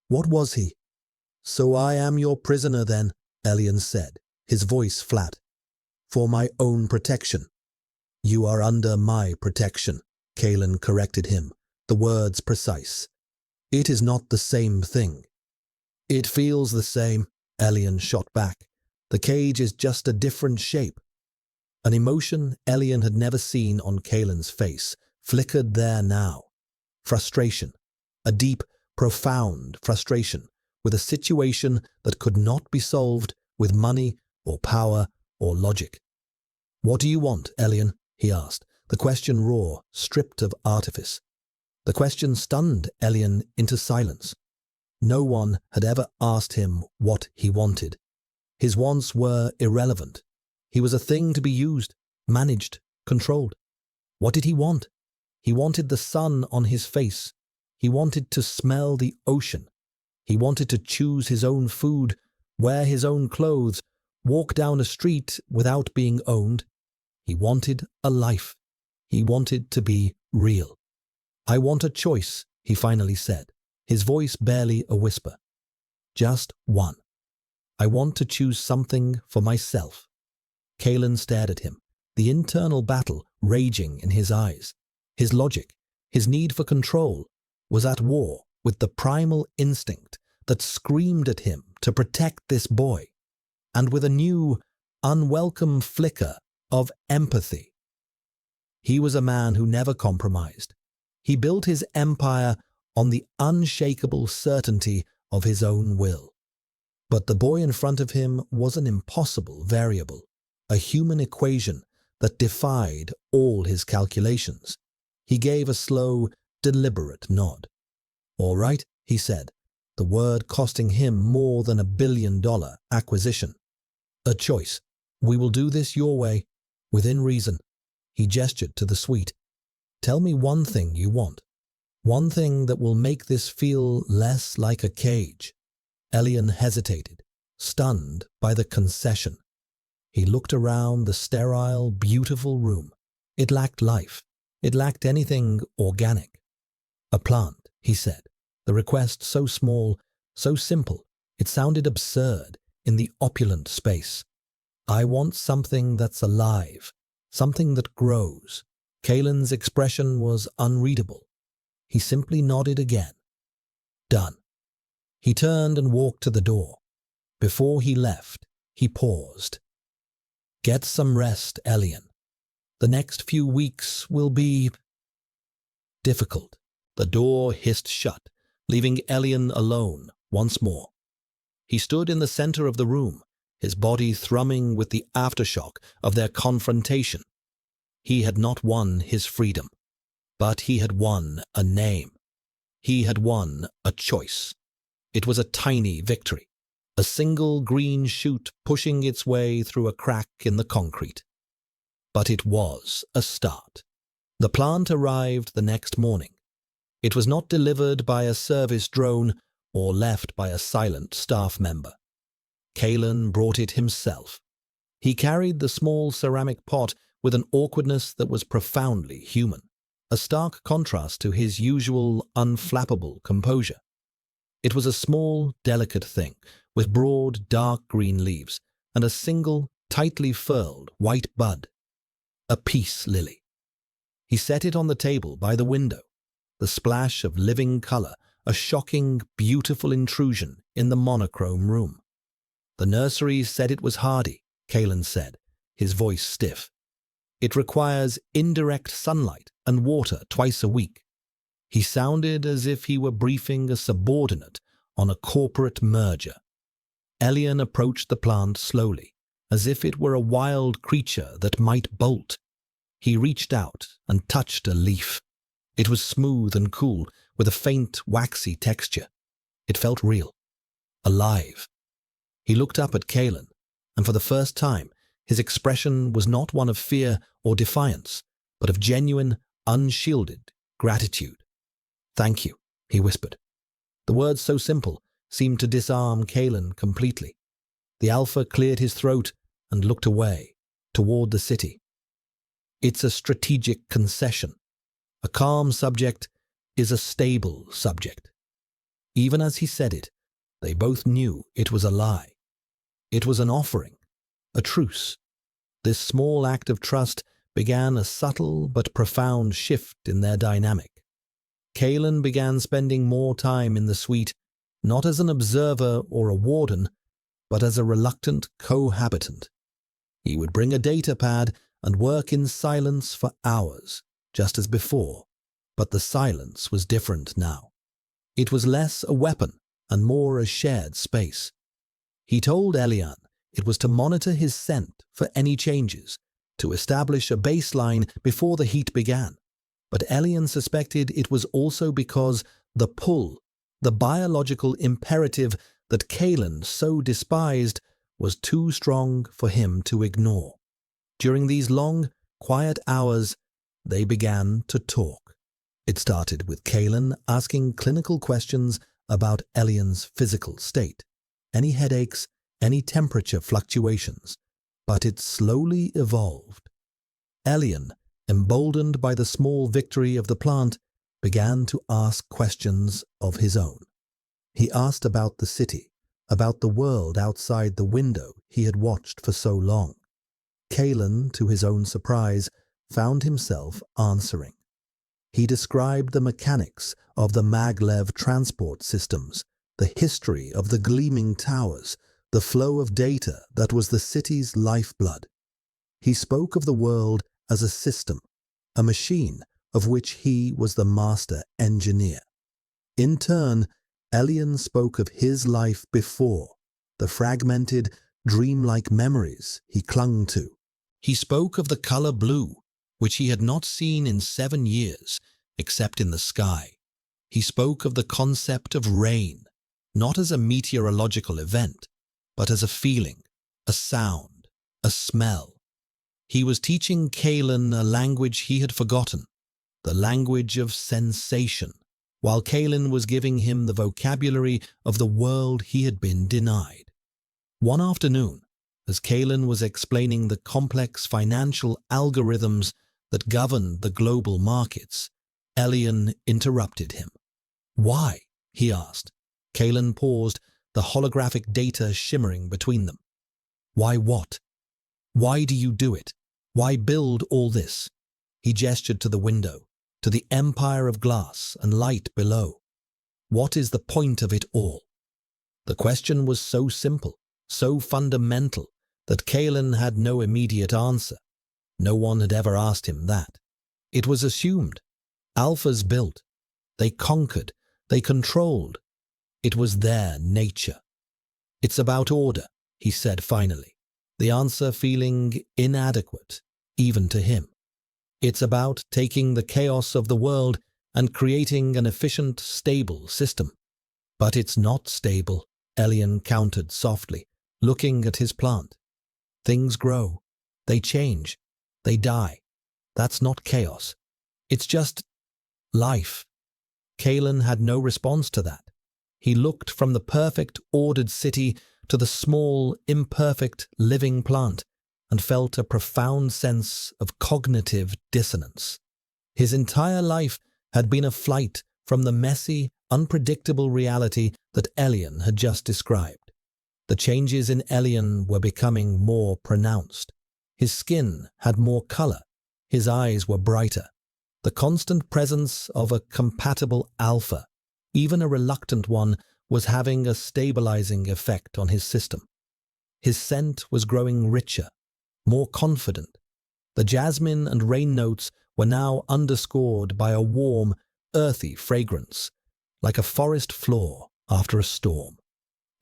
Speaker 1: what was he? "So I am your prisoner then," Elian said, his voice flat. "For my own protection." "You are under my protection," Kalen corrected him, the words precise. "It is not the same thing." "It feels the same," Elian shot back. "The cage is just a different shape." An emotion Elian had never seen on Kalen's face flickered there now. Frustration. A deep, profound frustration with a situation that could not be solved with money or power or logic. "What do you want, Elian?" he asked, the question raw, stripped of artifice. The question stunned Elian into silence. No one had ever asked him what he wanted. His wants were irrelevant. He was a thing to be used, managed, controlled. What did he want? He wanted the sun on his face. He wanted to smell the ocean. He wanted to choose his own food, wear his own clothes, walk down a street without being owned. He wanted a life. He wanted to be real. "I want a choice," he finally said, his voice barely a whisper. "Just one. I want to choose something for myself." Kalen stared at him, the internal battle raging in his eyes. His logic, his need for control, was at war with the primal instinct that screamed at him to protect this boy, and with a new, unwelcome flicker of empathy. He was a man who never compromised. He built his empire on the unshakable certainty of his own will. But the boy in front of him was an impossible variable, a human equation that defied all his calculations. He gave a slow, deliberate nod. "All right," he said, the word costing him more than $1 billion acquisition. "A choice. We will do this your way, within reason." He gestured to the suite. "Tell me one thing you want. One thing that will make this feel less like a cage." Elian hesitated, stunned by the concession. He looked around the sterile, beautiful room. It lacked life. It lacked anything organic. "A plant," he said, the request so small, so simple, it sounded absurd in the opulent space. "I want something that's alive, something that grows." Kalen's expression was unreadable. He simply nodded again. "Done." He turned and walked to the door. Before he left, he paused. "Get some rest, Elian. The next few weeks will be difficult." The door hissed shut, leaving Elian alone once more. He stood in the center of the room, his body thrumming with the aftershock of their confrontation. He had not won his freedom, but he had won a name. He had won a choice. It was a tiny victory, a single green shoot pushing its way through a crack in the concrete. But it was a start. The plant arrived the next morning. It was not delivered by a service drone or left by a silent staff member. Kalen brought it himself. He carried the small ceramic pot with an awkwardness that was profoundly human, a stark contrast to his usual unflappable composure. It was a small, delicate thing, with broad, dark green leaves and a single, tightly furled white bud. A peace lily. He set it on the table by the window, the splash of living color, a shocking, beautiful intrusion in the monochrome room. "The nursery said it was hardy," Kalen said, his voice stiff. "It requires indirect sunlight and water twice a week." He sounded as if he were briefing a subordinate on a corporate merger. Elian approached the plant slowly, as if it were a wild creature that might bolt. He reached out and touched a leaf. It was smooth and cool, with a faint, waxy texture. It felt real, alive. He looked up at Kalen, and for the first time, his expression was not one of fear or defiance, but of genuine, unshielded gratitude. "Thank you," he whispered. The words, so simple, seemed to disarm Kalen completely. The alpha cleared his throat and looked away, toward the city. "It's a strategic concession. A calm subject is a stable subject." Even as he said it, they both knew it was a lie. It was an offering, a truce. This small act of trust began a subtle but profound shift in their dynamic. Kalen began spending more time in the suite, not as an observer or a warden, but as a reluctant cohabitant. He would bring a data pad and work in silence for hours, just as before, but the silence was different now. It was less a weapon and more a shared space. He told Elian it was to monitor his scent for any changes, to establish a baseline before the heat began. But Elian suspected it was also because the pull, the biological imperative that Kalen so despised, was too strong for him to ignore. During these long, quiet hours, they began to talk. It started with Kalen asking clinical questions about Elian's physical state, any headaches, any temperature fluctuations, but it slowly evolved. Elian, emboldened by the small victory of the plant, began to ask questions of his own. He asked about the city, about the world outside the window he had watched for so long. Kalen, to his own surprise, found himself answering. He described the mechanics of the maglev transport systems, the history of the gleaming towers, the flow of data that was the city's lifeblood. He spoke of the world as a system, a machine of which he was the master engineer. In turn, Elian spoke of his life before, the fragmented, dreamlike memories he clung to. He spoke of the color blue, which he had not seen in 7 years, except in the sky. He spoke of the concept of rain, not as a meteorological event, but as a feeling, a sound, a smell. He was teaching Kalen a language he had forgotten, the language of sensation, while Kalen was giving him the vocabulary of the world he had been denied. One afternoon, as Kalen was explaining the complex financial algorithms that governed the global markets, Elian interrupted him. "Why?" he asked. Kalen paused, the holographic data shimmering between them. "Why what? Why do you do it? Why build all this?" He gestured to the window, to the empire of glass and light below. "What is the point of it all?" The question was so simple, so fundamental, that Kalen had no immediate answer. No one had ever asked him that. It was assumed. Alphas built. They conquered. They controlled. It was their nature. "It's about order," he said finally, the answer feeling inadequate, even to him. "It's about taking the chaos of the world and creating an efficient, stable system." "But it's not stable," Elian countered softly, looking at his plant. "Things grow. They change. They die. That's not chaos. It's just life." Kalen had no response to that. He looked from the perfect, ordered city to the small, imperfect, living plant and felt a profound sense of cognitive dissonance. His entire life had been a flight from the messy, unpredictable reality that Elian had just described. The changes in Elian were becoming more pronounced. His skin had more color. His eyes were brighter. The constant presence of a compatible alpha, even a reluctant one, was having a stabilizing effect on his system. His scent was growing richer, more confident. The jasmine and rain notes were now underscored by a warm, earthy fragrance, like a forest floor after a storm.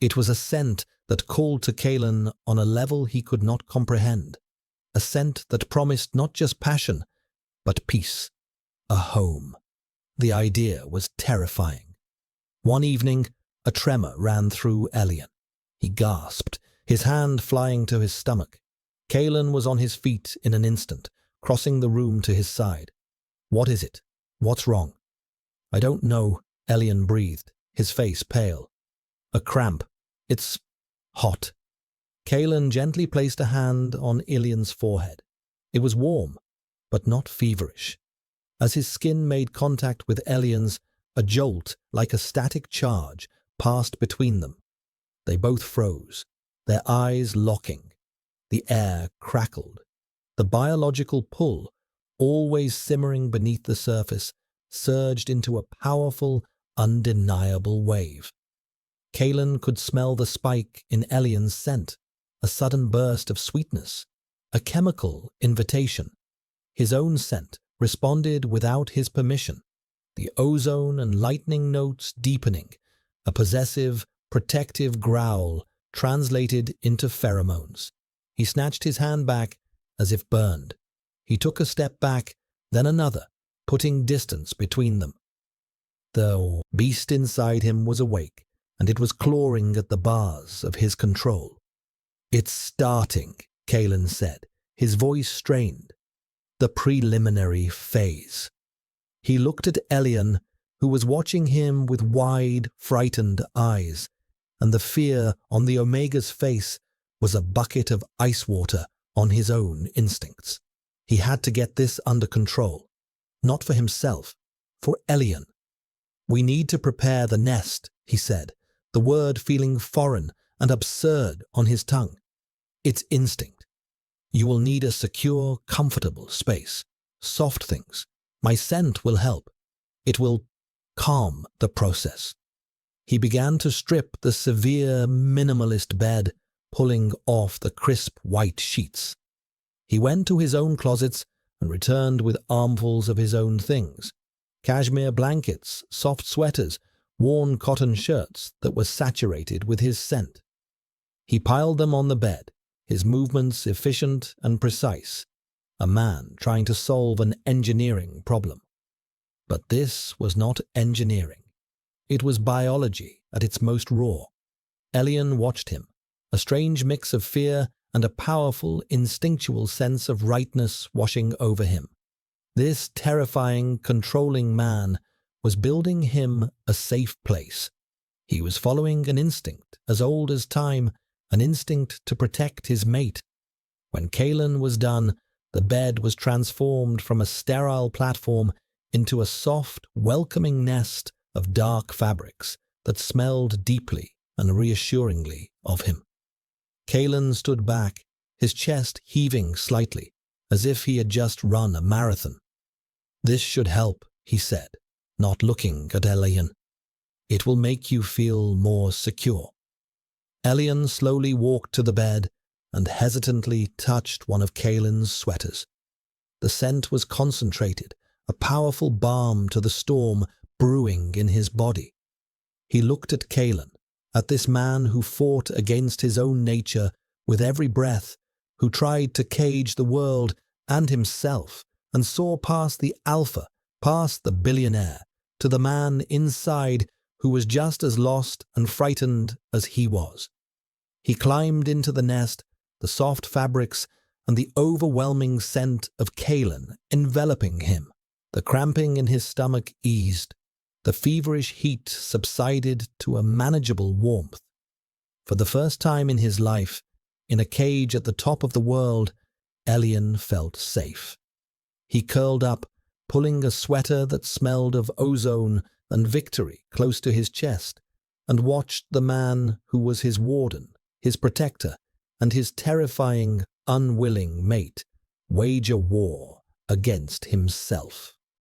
Speaker 1: It was a scent that called to Kalen on a level he could not comprehend, a scent that promised not just passion, but peace, a home. The idea was terrifying. One evening, a tremor ran through Elian. He gasped, his hand flying to his stomach. Kalen was on his feet in an instant, crossing the room to his side. "What is it? What's wrong?" "I don't know," Elian breathed, his face pale. "A cramp. It's hot." Kalen gently placed a hand on Elian's forehead. It was warm, but not feverish. As his skin made contact with Elian's, a jolt, like a static charge, passed between them. They both froze, their eyes locking. The air crackled. The biological pull, always simmering beneath the surface, surged into a powerful, undeniable wave. Kalen could smell the spike in Elian's scent, a sudden burst of sweetness, a chemical invitation. His own scent responded without his permission, the ozone and lightning notes deepening, a possessive, protective growl translated into pheromones. He snatched his hand back as if burned. He took a step back, then another, putting distance between them. The beast inside him was awake, and it was clawing at the bars of his control. "It's starting," Kalen said, his voice strained. "The preliminary phase." He looked at Elian, who was watching him with wide, frightened eyes, and the fear on the Omega's face was a bucket of ice water on his own instincts. He had to get this under control, not for himself, for Elian. "We need to prepare the nest," he said, the word feeling foreign and absurd on his tongue. "It's instinct. You will need a secure, comfortable space. Soft things. My scent will help. It will calm the process." He began to strip the severe, minimalist bed, pulling off the crisp white sheets. He went to his own closets and returned with armfuls of his own things. Cashmere blankets, soft sweaters, worn cotton shirts that were saturated with his scent. He piled them on the bed, his movements efficient and precise, a man trying to solve an engineering problem. But this was not engineering. It was biology at its most raw. Elian watched him, a strange mix of fear and a powerful, instinctual sense of rightness washing over him. This terrifying, controlling man was building him a safe place. He was following an instinct as old as time, an instinct to protect his mate. When Kalen was done, the bed was transformed from a sterile platform into a soft, welcoming nest of dark fabrics that smelled deeply and reassuringly of him. Kalen stood back, his chest heaving slightly, as if he had just run a marathon. "This should help," he said, not looking at Elian. "It will make you feel more secure." Elian slowly walked to the bed and hesitantly touched one of Kalen's sweaters. The scent was concentrated, a powerful balm to the storm brewing in his body. He looked at Kalen, at this man who fought against his own nature with every breath, who tried to cage the world and himself, and saw past the alpha, past the billionaire, to the man inside who was just as lost and frightened as he was. He climbed into the nest, the soft fabrics and the overwhelming scent of Kalen enveloping him. The cramping in his stomach eased. The feverish heat subsided to a manageable warmth. For the first time in his life, in a cage at the top of the world, Elian felt safe. He curled up, pulling a sweater that smelled of ozone and victory close to his chest, and watched the man who was his warden, his protector, and his terrifying, unwilling mate wage a war against himself.